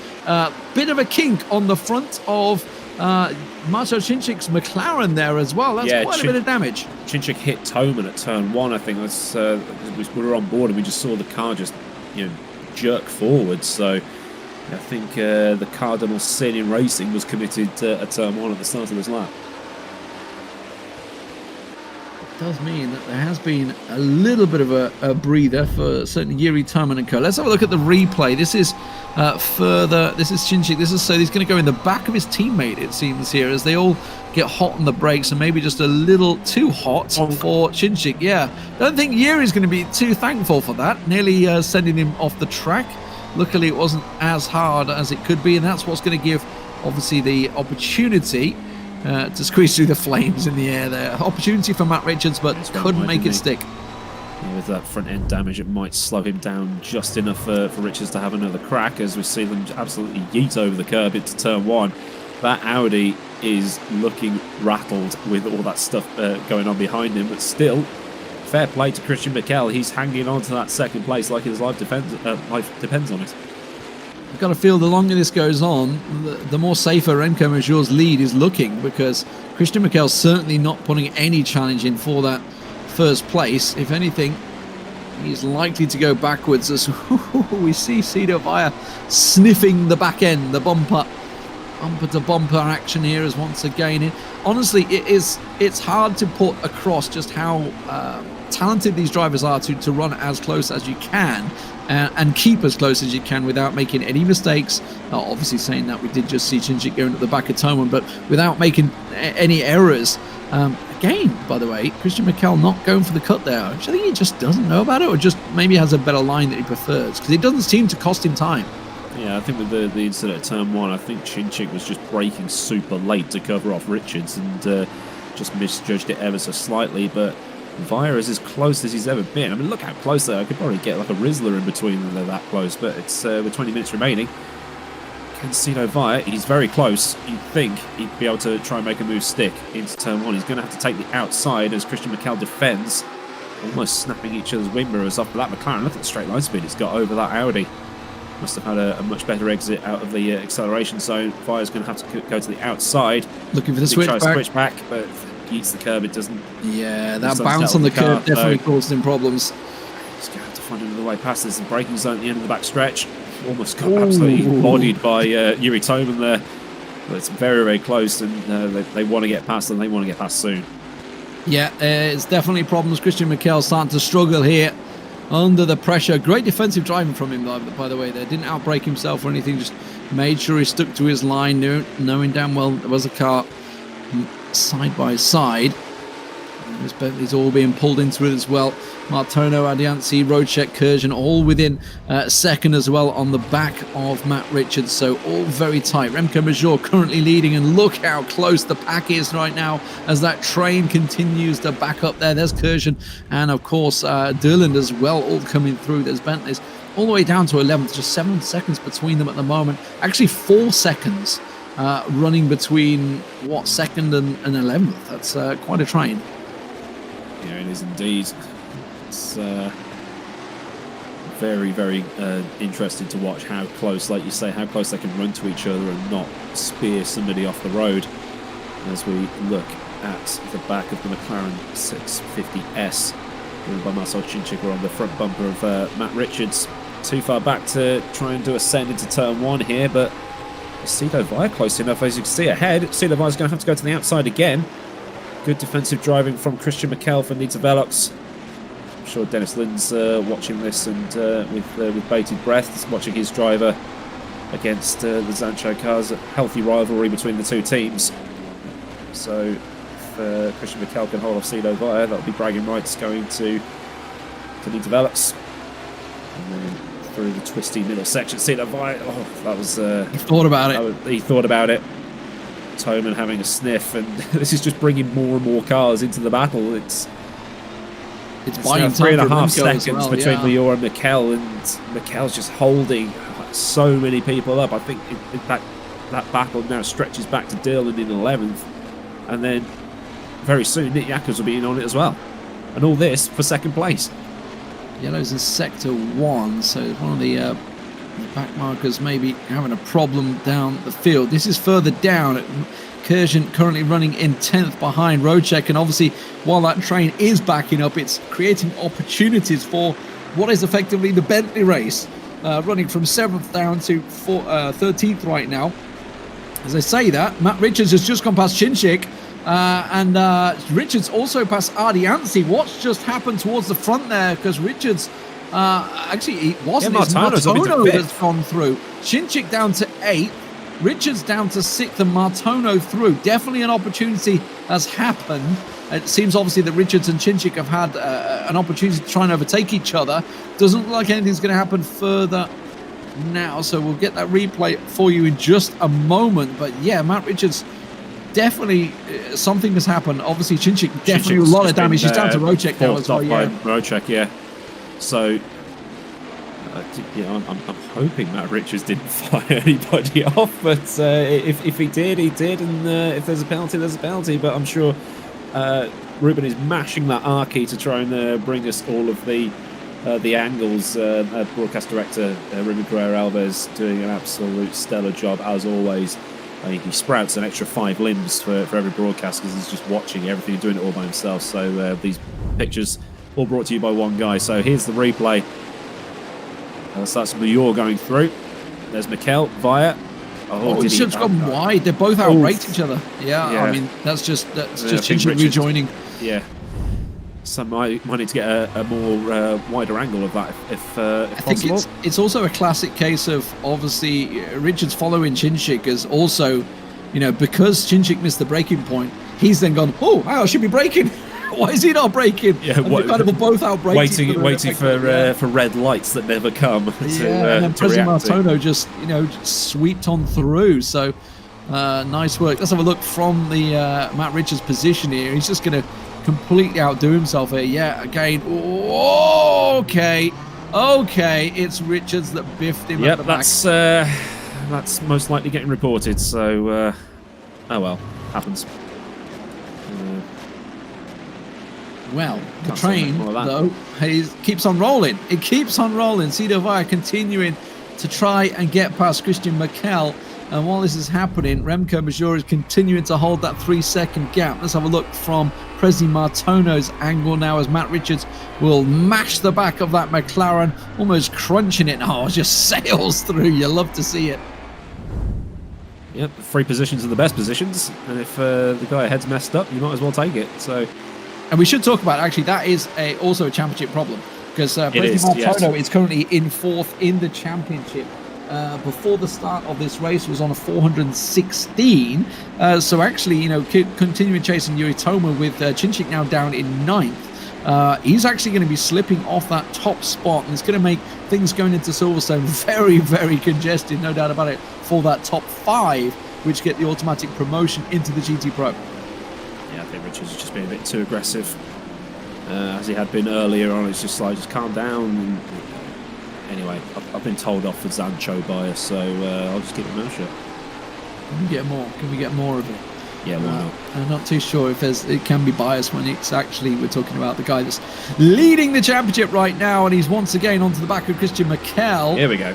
Bit of a kink on the front of Marcell Csinsik's McLaren there as well. That's quite a bit of damage. Csinsik hit Toman at turn 1, I think. That's we were on board and we just saw the car just jerk forward. So I think the cardinal sin in racing was committed at turn 1 at the start of this lap. does mean that there has been a little bit of a breather for certainly Kiri Toman and co. Let's have a look at the replay. This is further. This is Csinsik. This is so he's going to go in the back of his teammate, it seems, here, as they all get hot on the brakes and maybe just a little too hot for Csinsik. Yeah, don't think Kiri's going to be too thankful for that. Nearly sending him off the track. Luckily, it wasn't as hard as it could be, and that's what's going to give, obviously, the opportunity to squeeze through the flames in the air there. Opportunity for Matt Richards, but couldn't make it stick. Yeah, with that front end damage, it might slow him down just enough for Richards to have another crack, as we see them absolutely yeet over the curb into turn one. That Audi is looking rattled with all that stuff going on behind him, but still, fair play to Christian Mikel. He's hanging on to that second place like his life depends on it. I've got to feel the longer this goes on, the more safer Remco Major's lead is looking, because Christian Mikel's certainly not putting any challenge in for that first place. If anything, he's likely to go backwards as we see Sido Weijer sniffing the back end, the bumper to bumper action here is once again. Honestly, it's hard to put across just how talented these drivers are to run as close as you can and keep as close as you can without making any mistakes. Obviously saying that, we did just see Csinsik going at the back of Toman, but without making any errors. Again, by the way, Christian Mikel not going for the cut there. I think he just doesn't know about it, or just maybe has a better line that he prefers, because it doesn't seem to cost him time. Yeah, I think with the incident at turn one, I think Csinsik was just braking super late to cover off Richards and just misjudged it ever so slightly, but Weijer is as close as he's ever been. I mean, look how close they are. I could probably get like a Rizzler in between them. They're that close, but it's with 20 minutes remaining. Can Sido Weijer, he's very close. You'd think he'd be able to try and make a move stick into turn one. He's going to have to take the outside as Christian Mikel defends, almost snapping each other's wing mirrors off. But that McLaren, look at the straight line speed it's got over that Audi. Must have had a much better exit out of the acceleration zone. Weijer's going to have to go to the outside. Looking for the switch back, but eats the curb. It doesn't. Yeah, that bounce on the curb definitely caused him problems. He's going to have to find another way past this. The braking zone at the end of the back stretch. Almost got absolutely bodied by Kiri Toman there. But it's very, very close, and they want to get past, and they want to get past soon. Yeah, it's definitely problems. Christian Mikel starting to struggle here under the pressure. Great defensive driving from him, by the way. There didn't outbrake himself or anything. Just made sure he stuck to his line, knowing damn well there was a car side by side. Those Bentleys all being pulled into it as well. Martono, Adianci, Roadcheck, Kurjan, all within second as well on the back of Matt Richards. So all very tight. Remco Major currently leading, and look how close the pack is right now as that train continues to back up there. There's Kurjan and of course Durland as well, all coming through. There's Bentleys all the way down to 11th, just 7 seconds between them at the moment. Actually 4 seconds running between second and 11th. That's quite a train. Yeah, it is indeed. It's very, very interesting to watch how close, like you say, how close they can run to each other and not spear somebody off the road. As we look at the back of the McLaren 650S, driven by Marcell Csinsik, we're on the front bumper of Matt Richards. Too far back to try and do a send into turn one here, but Sido Weijer close enough, as you can see ahead. Sido Weier's going to have to go to the outside again. Good defensive driving from Christian Mikel for Nita Velox. I'm sure Dennis Lynn's watching this and with bated breath, watching his driver against the Zansho cars. A healthy rivalry between the two teams. So if Christian Mikel can hold off Sido Weijer, that'll be bragging rights going to Nita Velox. And then through the twisty middle section, Sido Weijer, that was... he thought about it. He thought about it. Toman having a sniff, and this is just bringing more and more cars into the battle. It's buying now 3.5 seconds well, between Major and Mikel, and Mikel's just holding so many people up. I think that battle now stretches back to Dylan in 11th, and then very soon Nick Jacobs will be in on it as well. And all this for second place. Yellow's in sector 1, so one of the back markers maybe having a problem down the field. This is further down. Kurjan currently running in 10th behind Roadcheck, and obviously while that train is backing up, it's creating opportunities for what is effectively the Bentley race, running from 7th down to 13th right now. As I say that, Matt Richards has just gone past Csinsik, And Richards also passed Ardianzi. What's just happened towards the front there? Because Richards, actually, it wasn't. It's Martono that's gone through. Csinsik down to 8th. Richards down to 6th and Martono through. Definitely an opportunity has happened. It seems obviously that Richards and Csinsik have had an opportunity to try and overtake each other. Doesn't look like anything's going to happen further now, so we'll get that replay for you in just a moment. But yeah, Matt Richards, definitely something has happened. Obviously, Csinsik definitely a lot of damage. He's down to Rocek now as well. Yeah, Rocek, yeah. So, I'm hoping Matt Richards didn't fire anybody off, but if he did, he did. And if there's a penalty, there's a penalty. But I'm sure Ruben is mashing that R key to try and bring us all of the angles. Broadcast director Ruben Pereira-Alves doing an absolute stellar job as always. I think he sprouts an extra 5 limbs for every broadcast because he's just watching everything, doing it all by himself. So these pictures all brought to you by one guy. So here's the replay. So that's Major going through. There's Marcell, Weijer. It's just gone wide. They both outrate each other. Yeah, I mean that's just Csinsik rejoining. Yeah. So might need to get a more wider angle of that if possible. Think it's also a classic case of obviously Richards following Csinsik as also, because Csinsik missed the braking point, he's then gone, I should be braking. Why is he not braking? Yeah, kind of both out braking. Waiting for red lights that never come. And then President Martono just sweeped on through. So nice work. Let's have a look from the Matt Richards position here. He's just going to completely outdo himself here. Yeah, again. Okay, it's Richards that biffed him. Yep, that's most likely getting reported. So, oh well, happens. Well, the train, though, keeps on rolling. It keeps on rolling. Sido Weijer continuing to try and get past Christian Marcell. And while this is happening, Remco Major is continuing to hold that 3-second gap. Let's have a look from Prezi Martono's angle now as Matt Richards will mash the back of that McLaren, almost crunching it. Oh, it just sails through. You love to see it. Yep, 3 positions are the best positions. And if the guy ahead's messed up, you might as well take it. So... And we should talk about, actually, that is also a championship problem because President Martono is currently in 4th in the championship. Before the start of this race was on a 416. So actually, continuing chasing Kiri Toman with Csinsik now down in 9th. He's actually going to be slipping off that top spot, and it's going to make things going into Silverstone very, very congested, no doubt about it, for that top 5, which get the automatic promotion into the GT Pro. Yeah, I think Richards has just been a bit too aggressive, as he had been earlier on. It's just like, just calm down. And anyway, I've been told off for Zansho bias, so I'll just keep my mouth shut. Can we get more? Can we get more of it? Yeah, why not? I'm not too sure if it can be biased when it's actually, we're talking about the guy that's leading the championship right now, and he's once again onto the back of Christian Marcell. Here we go.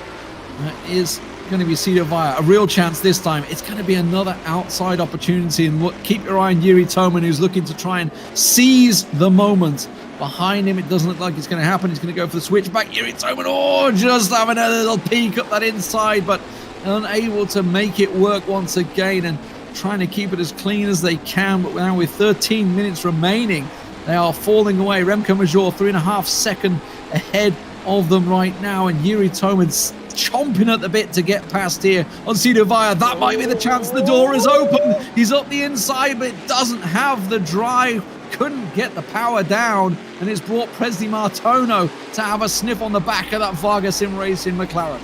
That is going to be Sido Weijer. A real chance this time. It's going to be another outside opportunity, and look, keep your eye on Kiri Toman, who's looking to try and seize the moment. Behind him, it doesn't look like it's going to happen. He's going to go for the switchback. Kiri Toman, just having a little peek up that inside, but unable to make it work once again, and trying to keep it as clean as they can. But now with 13 minutes remaining, they are falling away. Remco Major 3.5 seconds ahead of them right now, and Kiri Toman's chomping at the bit to get past here on Sido Weijer. That might be the chance. The door is open. He's up the inside, but it doesn't have the drive. Couldn't get the power down, and it's brought Prezi Martono to have a sniff on the back of that Varga Sim Racing McLaren.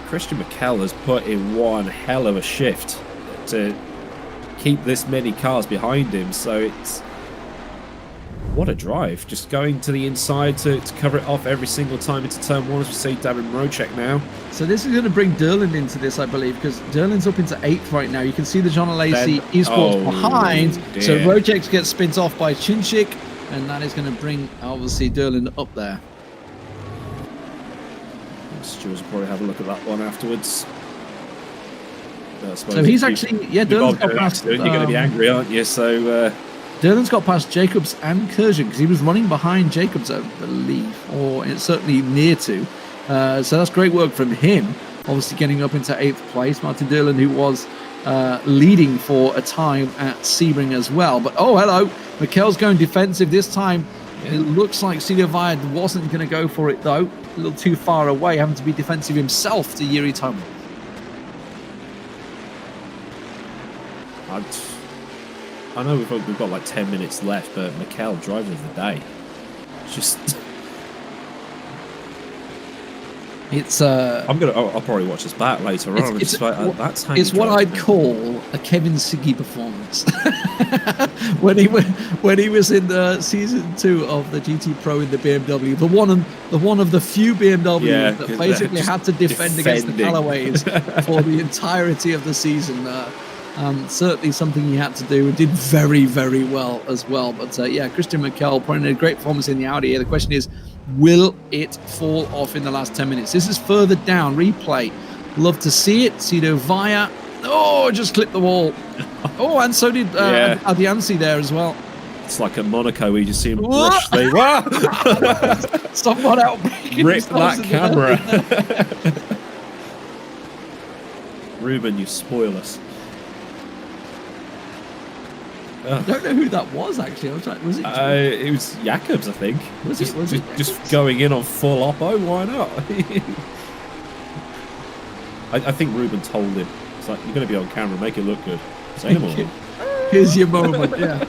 Christian Marcell has put in one hell of a shift to keep this many cars behind him, so it's... What a drive. Just going to the inside to cover it off every single time into turn 1, as we see Darren Rocek now. So this is going to bring Derlin into this, I believe, because Derlin's up into 8th right now. You can see the John Alesi esports behind. Dear. So Rocek gets spins off by Csinsik, and that is going to bring, obviously, Derlin up there. Stuart's will probably have a look at that one afterwards. So he's actually, Derlin's got past. You're going to be angry, aren't you? So... Derlin's got past Jacobs and Kurjan because he was running behind Jacobs, I believe, or it's certainly near to. So that's great work from him. Obviously getting up into 8th place. Martin Derlin, who was leading for a time at Sebring as well. But oh, hello, Marcell's going defensive this time. Yeah. It looks like Sido wasn't going to go for it though. A little too far away, having to be defensive himself to Kiri Toman. I know we've got like 10 minutes left, but Marcell, driver of the day. Just... I'll probably watch this back later on. That's how it's what I'd call a Kevin Siggy performance. when he was in the season 2 of the GT Pro in the BMW, the one of the few BMWs that basically had to defend against the Callaways for the entirety of the season. Certainly something he had to do and did very, very well as well. But yeah, Christian Marcell putting in a great performance in the Audi here. The question is, will it fall off in the last 10 minutes? This is further down. Replay. Love to see it. Sido Weijer. Oh, just clipped the wall. Oh, and so did Adiansi there as well. It's like at Monaco, we just see him brush the... Someone out. Rip that camera. Ruben, you spoil us. I don't know who that was actually. I was like, was it? It was Jacobs, I think. Was it just going in on full oppo? Why not? I think Ruben told him. It's like, you're going to be on camera, make it look good. Say no more. Here's your moment. Yeah.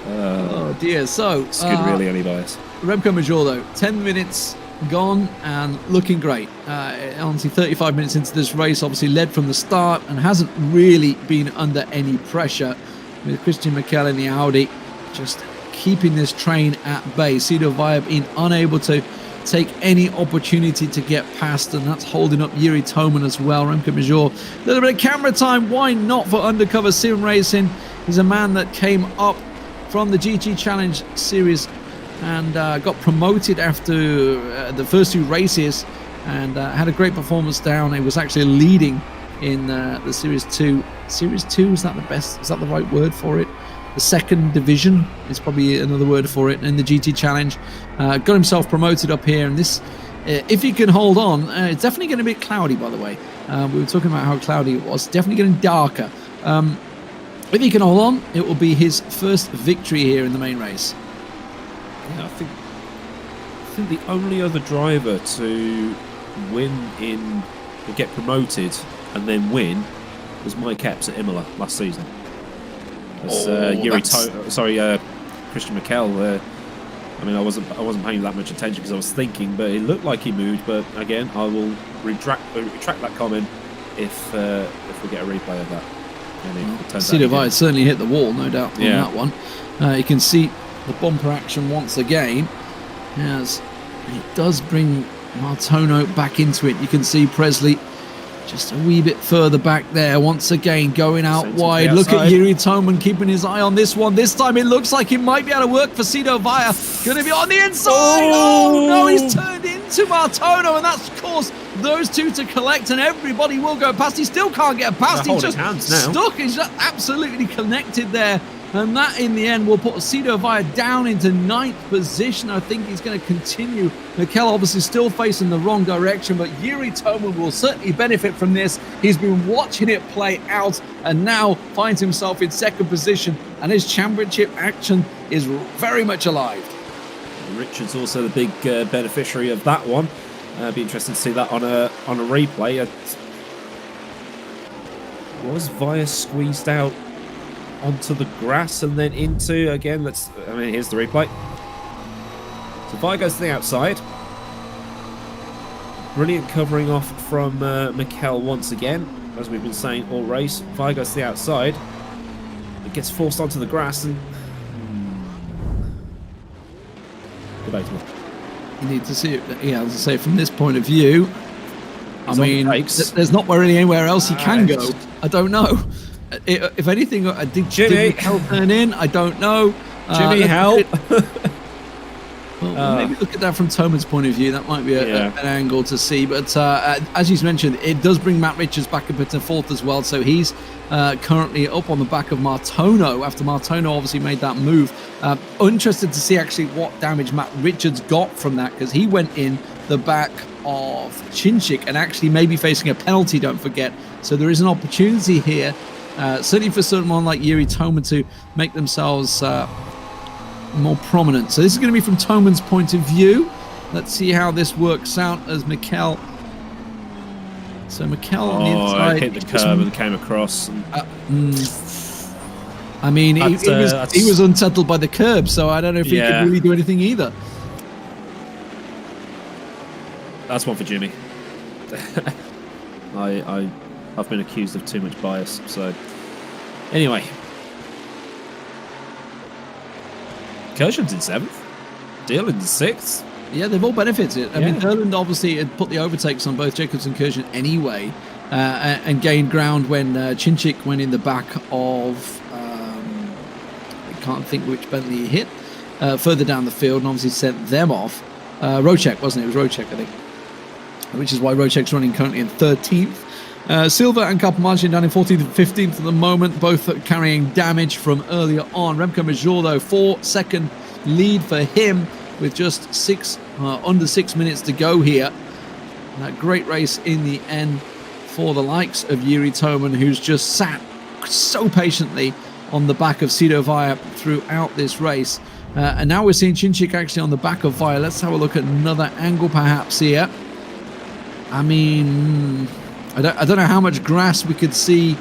Oh dear. So it's good, really, only bias. Remco Major though, 10 minutes gone and looking great. Honestly, 35 minutes into this race, obviously led from the start and hasn't really been under any pressure. With Christian Marcell in the Audi, just keeping this train at bay. Sido Weijer being unable to take any opportunity to get past, and that's holding up Kiri Toman as well. Remco Major, a little bit of camera time. Why not for Undercover Sim Racing? He's a man that came up from the GT Challenge Series and got promoted after the first 2 races and had a great performance down. He was actually leading in the Series 2. Series 2, is that the best? Is that the right word for it? The second division is probably another word for it in the GT Challenge. Got himself promoted up here, and this, if he can hold on, it's definitely going to be cloudy, by the way. We were talking about how cloudy it was. Definitely getting darker. If he can hold on, it will be his first victory here in the main race. Yeah, I think the only other driver to win get promoted and then win was Mike Epps at Imola last season. Christian Marcell. I mean, I wasn't paying that much attention because I was thinking, but it looked like he moved. But again, I will retract that comment if we get a replay of that. Sido Weijer certainly hit the wall, no doubt on that one. You can see the bumper action once again, as it does bring Martono back into it. You can see Presley just a wee bit further back there, once again going out wide. Look at Kiri Toman keeping his eye on this one. This time it looks like it might be able to work for Sido Weijer. Going to be on the inside. Oh no, he's turned into Martono, and that's caused those two to collect, and everybody will go past. He still can't get past. He's just stuck. He's just absolutely connected there. And that, in the end, will put Sido Weijer down into 9th position. I think he's going to continue. Marcell obviously still facing the wrong direction, but Kiri Toman will certainly benefit from this. He's been watching it play out and now finds himself in 2nd position, and his championship action is very much alive. Richard's also the big beneficiary of that one. Be interested to see that on a replay. Was Weijer squeezed out onto the grass and then into again? Here's the replay. So Weijer goes to the outside. Brilliant covering off from Marcell once again, as we've been saying all race. Weijer goes to the outside. It gets forced onto the grass and debatable. You need to see it. Yeah, as I say, from this point of view, I mean, there's not really anywhere else he can go. I don't know. If anything, did Jimmy help turn in? I don't know. Jimmy, help. Well, maybe look at that from Toman's point of view. That might be an angle to see. But as you mentioned, it does bring Matt Richards back up into 4th as well. So he's currently up on the back of Martono after Martono obviously made that move. Interested to see actually what damage Matt Richards got from that, because he went in the back of Csinsik and actually maybe facing a penalty, don't forget. So there is an opportunity here, certainly for someone like Kiri Toman to make themselves more prominent. So this is going to be from Toman's point of view. Let's see how this works out as Marcell. So Marcell on the inside hit the curb and came across. I mean, he was unsettled by the curb, so I don't know if he could really do anything either. That's one for Jimmy. I've been accused of too much bias. So anyway, Kersham's in 7th. Dillon's in 6th. Yeah, they've all benefited. I mean, Derland obviously had put the overtakes on both Jacobs and Kershaw anyway, and gained ground when Csinsik went in the back of, I can't think which Bentley he hit, further down the field, and obviously sent them off. Rocek, wasn't it? It was Rocek, I think, which is why Rocek's running currently in 13th. Silva and Capomaggi down in 14th and 15th at the moment, both carrying damage from earlier on. Remco Major, though, 4-second lead for him with just under 6 minutes to go here. And that great race in the end for the likes of Kiri Toman, who's just sat so patiently on the back of Sido Weijer throughout this race. And now we're seeing Csinsik actually on the back of Weijer. Let's have a look at another angle perhaps here. I mean, I don't know how much grass we could see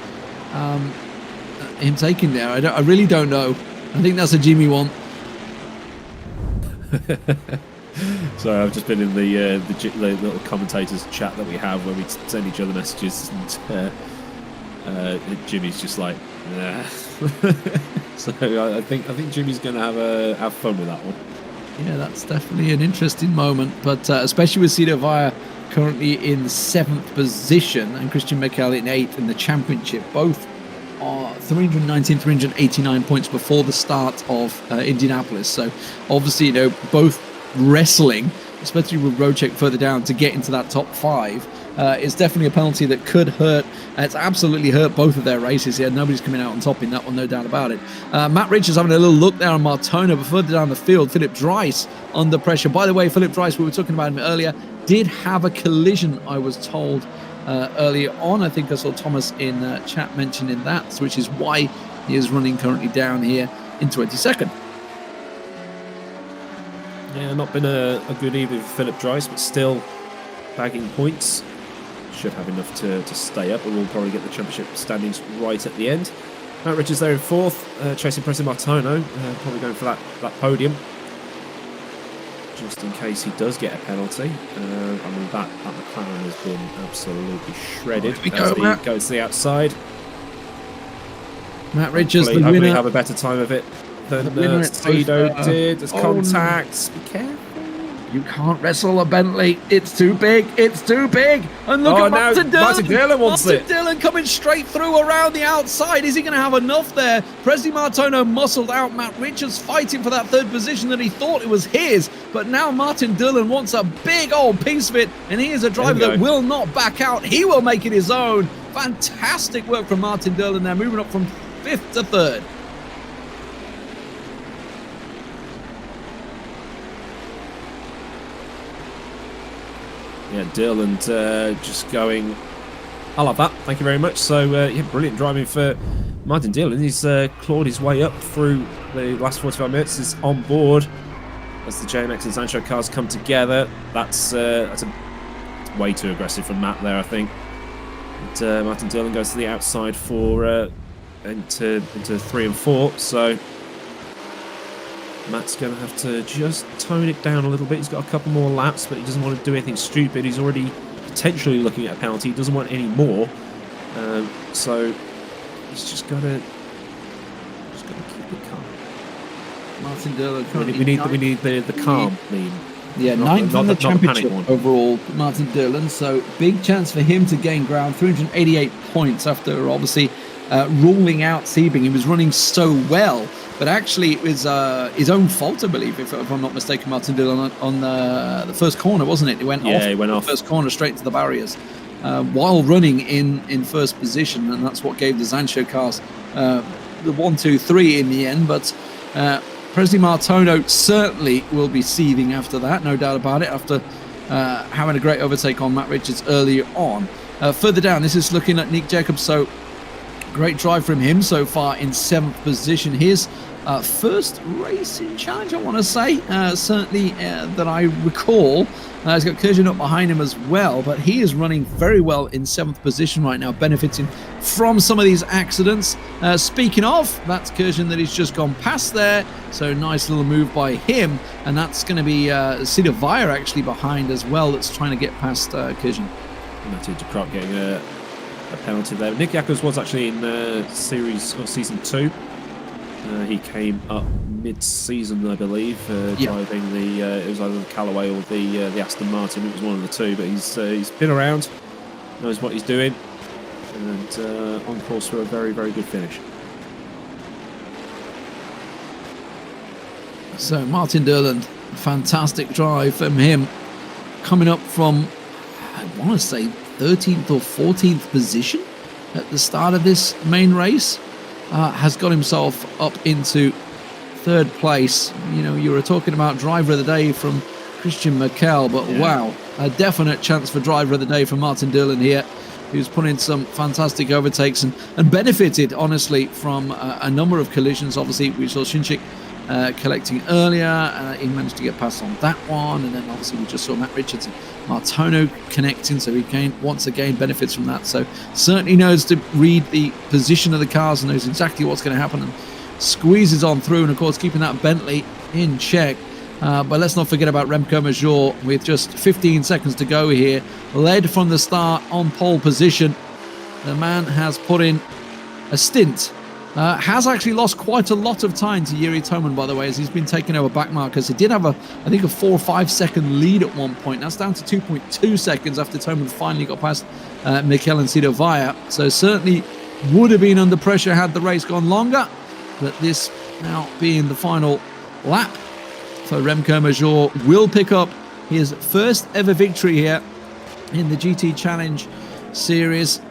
him taking there. I really don't know. I think that's a Jimmy one. So I've just been in the little commentators chat that we have where we send each other messages, and Jimmy's just like, nah. So I think Jimmy's going to have fun with that one. Yeah, that's definitely an interesting moment, but especially with Sido Weijer currently in 7th position and Christian Marcell in 8th in the championship, both are 319, 389 points before the start of Indianapolis. So obviously, you know, both wrestling, especially with Rocek further down to get into that top 5. It's definitely a penalty that could hurt. It's absolutely hurt both of their races here. Nobody's coming out on top in that one, no doubt about it. Matt Richards having a little look there on Martona, but further down the field, Philip Dries under pressure. By the way, Philip Dries, we were talking about him earlier, did have a collision, I was told, earlier on. I think I saw Thomas in chat mentioning that, which is why he is running currently down here in 22nd. Yeah, not been a good evening for Philip Dries, but still bagging points. Should have enough to stay up, but we'll probably get the championship standings right at the end. Matt Richards there in 4th, chasing Preston Martono, probably going for that podium, just in case he does get a penalty. I mean, that McLaren has been absolutely shredded as he goes to the outside. Matt Richards, the hopefully winner. have a better time of it than Sido did. There's contacts. Be careful. You can't wrestle a Bentley. It's too big. It's too big. And look at Martin Dillon. Martin Dillon wants it. Martin Dillon coming straight through around the outside. Is he going to have enough there? Presley Martono muscled out. Matt Richards fighting for that 3rd position that he thought it was his. But now Martin Dillon wants a big old piece of it. And he is a driver that will not back out. He will make it his own. Fantastic work from Martin Dillon there, moving up from 5th to 3rd. Yeah, Dillon just going, I love that, thank you very much. So, yeah, brilliant driving for Martin Dillon. He's clawed his way up through the last 45 minutes. He's on board as the JMX and Zansho cars come together. That's way too aggressive from Matt there, I think. But, Martin Dillon goes to the outside for into 3 and 4. So Matt's going to have to just tone it down a little bit. He's got a couple more laps, but he doesn't want to do anything stupid. He's already potentially looking at a penalty. He doesn't want any more. So he's just got to keep it calm. Martin Dillon. We need the calm meme. Yeah, 9th in the championship overall, Martin Dillon. So big chance for him to gain ground. 388 points after obviously ruling out Sebring. He was running so well. But actually, it was his own fault, I believe, if I'm not mistaken, Martin Dillon, on the first corner, wasn't it? He went off the first corner straight to the barriers while running in 1st position, and that's what gave the Zansho cars the 1, 2, 3 in the end. But Presley Martono certainly will be seething after that, no doubt about it, after having a great overtake on Matt Richards earlier on. Further down, this is looking at Nick Jacobs, so great drive from him so far in 7th position. His first racing challenge, I want to say, certainly that I recall. He's got Kurjan up behind him as well, but he is running very well in 7th position right now, benefiting from some of these accidents. Speaking of, that's Kurjan that he's just gone past there, so nice little move by him, and that's going to be Sido Weijer actually behind as well, that's trying to get past Kurjan. Matthew de Croc getting a penalty there. Nick Jacobs was actually in season 2. He came up mid-season, I believe, driving the it was either the Callaway or the Aston Martin. It was one of the two, but he's been around, knows what he's doing, and on course for a very, very good finish. So Martin Durland, fantastic drive from him, coming up from, I want to say, 13th or 14th position at the start of this main race. Has got himself up into 3rd place. You know, you were talking about driver of the day from Christian Marcell, but wow, a definite chance for driver of the day from Martin Durland here, who's put in some fantastic overtakes and benefited, honestly, from a number of collisions. Obviously, we saw Csinsik collecting earlier. He managed to get past on that one, and then obviously we just saw Matt Richards and Martono connecting, so he once again benefits from that. So certainly knows to read the position of the cars and knows exactly what's going to happen, and squeezes on through, and of course keeping that Bentley in check. But let's not forget about Remco Major with just 15 seconds to go here, led from the start on pole position. The man has put in a stint. Has actually lost quite a lot of time to Kiri Toman, by the way, as he's been taking over back markers. He did have I think a 4 or 5 second lead at one point. That's down to 2.2 seconds after Toman finally got past Marcell and Sido Weijer. So certainly would have been under pressure had the race gone longer. But this now being the final lap for Remco Major, will pick up his first ever victory here in the GT Challenge Series.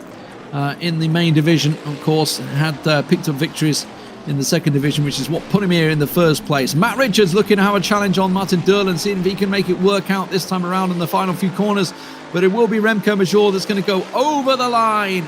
In the main division, of course, had picked up victories in the 2nd division, which is what put him here in the 1st place. Matt Richards looking to have a challenge on Martin Durland, seeing if he can make it work out this time around in the final few corners. But it will be Remco Major that's going to go over the line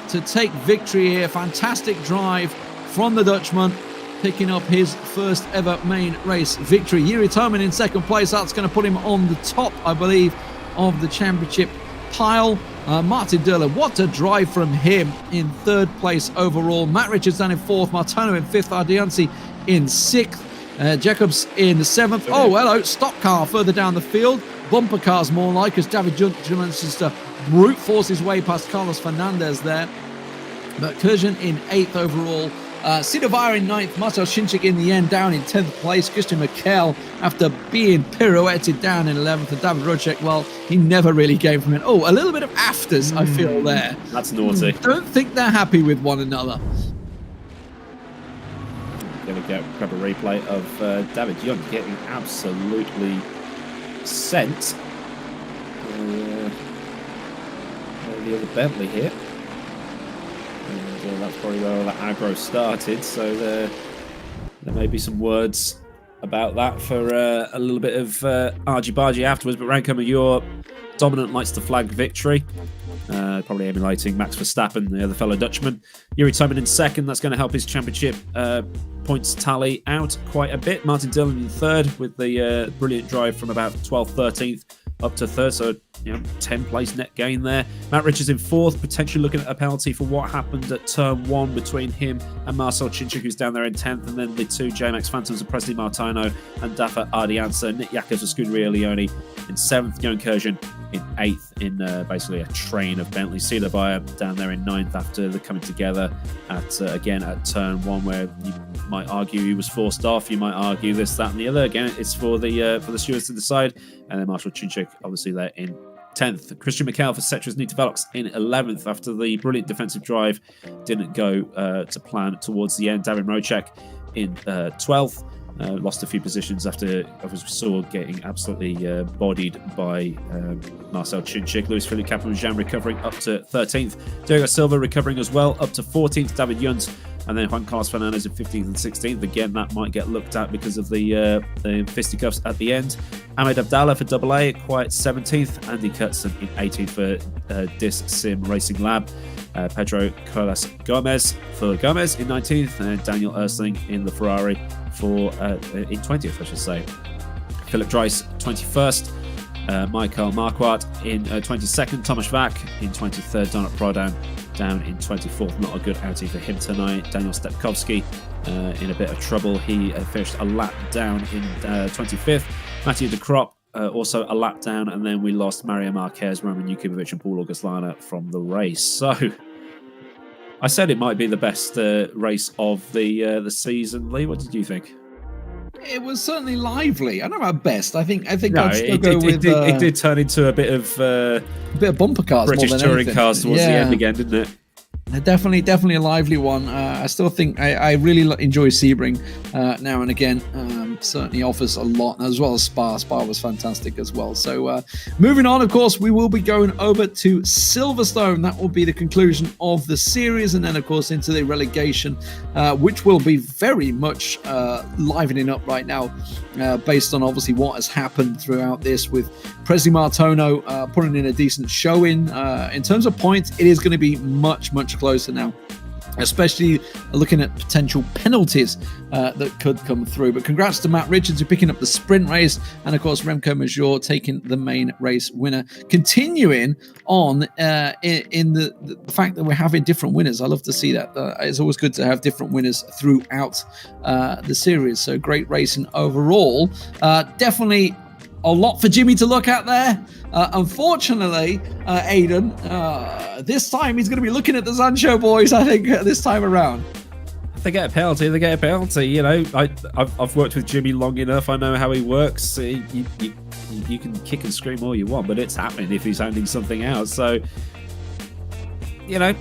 to take victory here. Fantastic drive from the Dutchman, picking up his first ever main race victory. Kiri Toman in 2nd place. That's going to put him on the top, I believe, of the championship pile. Martin Durland, what a drive from him in 3rd place overall. Matt Richards down in 4th, Martono in 5th, Ardiansi in 6th, Jacobs in 7th. Oh, hello, stock car further down the field. Bumper cars more like, as David Junt manages to brute force his way past Carlos Fernandez there. But Kurjan in 8th overall. Sido Weijer in 9th, Marcell Csinsik in the end down in 10th place. Christian Marcell, after being pirouetted down in 11th, and David Rocek, well, he never really came from it. Oh, a little bit of afters, I feel there. That's naughty. Don't think they're happy with one another. Going to grab a replay of David Young getting absolutely sent. The other Bentley here. And that's probably where all that aggro started, so there may be some words about that for a little bit of argy-bargy afterwards. But Remco Major, dominant, lights the flag victory, probably emulating Max Verstappen, the other fellow Dutchman. Kiri Toman in 2nd, that's going to help his championship points tally out quite a bit. Martin Durland in 3rd with the brilliant drive from about 12th, 13th up to 3rd, so 10 place net gain there. Matt Richards in 4th, potentially looking at a penalty for what happened at turn 1 between him and Marcell Csinsik, who's down there in 10th, and then the 2 JMX Phantoms of Presley Martino and Dafa Ardiansa. Nick Jacobs of Scuderia Leone in 7th, Johan Kurjan in 8th in basically a train of Bentley. Sido Weijer down there in 9th after the coming together at again at turn 1, where you might argue he was forced off, you might argue this, that and the other. Again, it's for the stewards to decide. And then Marcell Csinsik obviously there in 10th. Christian Marcell for Cetra's Nita Velox in 11th after the brilliant defensive drive didn't go to plan towards the end. David Rocek in 12th. Lost a few positions after we saw getting absolutely bodied by Marcell Csinsik. Luis Philippe Capelin recovering up to 13th. Diego Silva recovering as well up to 14th. David Junt And then Juan Carlos Fernandez in 15th and 16th. Again, that might get looked at because of the fisticuffs at the end. Ahmed Abdallah for AA, quiet 17th. Andy Cutson in 18th for Dis Sim Racing Lab. Pedro Colas Gomez for Gomez in 19th. And Daniel Ersling in the Ferrari for in 20th, I should say. Philip Dreiss, 21st. Michael Marquardt in 22nd. Thomas Vac in 23rd. Donat Prodan down in 24th. Not a good outing for him tonight. Daniel Stepkowski in a bit of trouble. He finished a lap down in 25th. Matthew De Crop also a lap down. And then we lost Mario Marquez, Roman Yukimovic and Paul Auguslana from the race. So I said it might be the best race of the season. Lee, what did you think? It was certainly lively. I don't know about best. I think No, I'd still go with... it did turn into a bit of bumper cars, British more than touring anything. cars towards the end again, didn't it? Definitely a lively one. I still think I really enjoy Sebring now and again. Certainly offers a lot, as well as Spa. Spa was fantastic as well. So moving on, of course, we will be going over to Silverstone. That will be the conclusion of the series, and then, of course, into the relegation, which will be very much livening up right now, based on obviously what has happened throughout this, with Presley Martono putting in a decent showing. In terms of points, it is going to be much closer now, especially looking at potential penalties that could come through. But congrats to Matt Richards for picking up the sprint race, and of course Remco Major taking the main race winner. Continuing on in the fact that we're having different winners. I love to see that. It's always good to have different winners throughout the series. So great racing overall. Definitely a lot for Jimmy to look at there. Unfortunately, Aidan, this time he's going to be looking at the Zansho boys, I think, this time around. If they get a penalty, they get a penalty. You know, I've worked with Jimmy long enough. I know how he works. You can kick and scream all you want, but it's happening if he's handing something out. So, you know,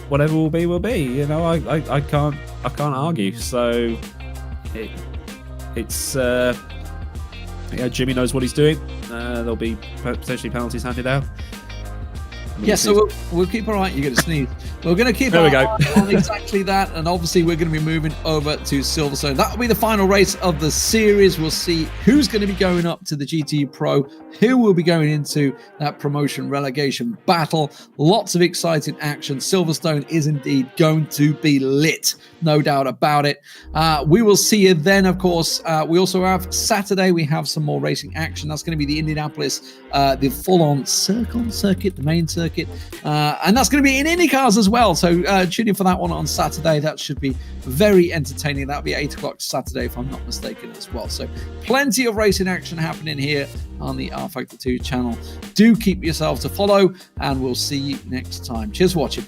whatever will be, will be. You know, I can't argue. So, it's... Yeah, Jimmy knows what he's doing. There'll be potentially penalties handed out. Yeah, so we'll keep our eye. You're going to sneeze. We're going to keep our eye on exactly that, and obviously we're going to be moving over to Silverstone. That will be the final race of the series. We'll see who's going to be going up to the GT Pro, who will be going into that promotion relegation battle. Lots of exciting action. Silverstone is indeed going to be lit, no doubt about it. We will see you then, of course. We also have Saturday. We have some more racing action. That's going to be the Indianapolis, the full-on circuit, the main circuit, and that's going to be in IndyCars as well. So tune in for that one on Saturday. That should be very entertaining. That'll be 8 o'clock Saturday, if I'm not mistaken, as well. So plenty of racing action happening here on the rFactor 2 channel. Do keep yourself to follow, and we'll see you next time. Cheers for watching.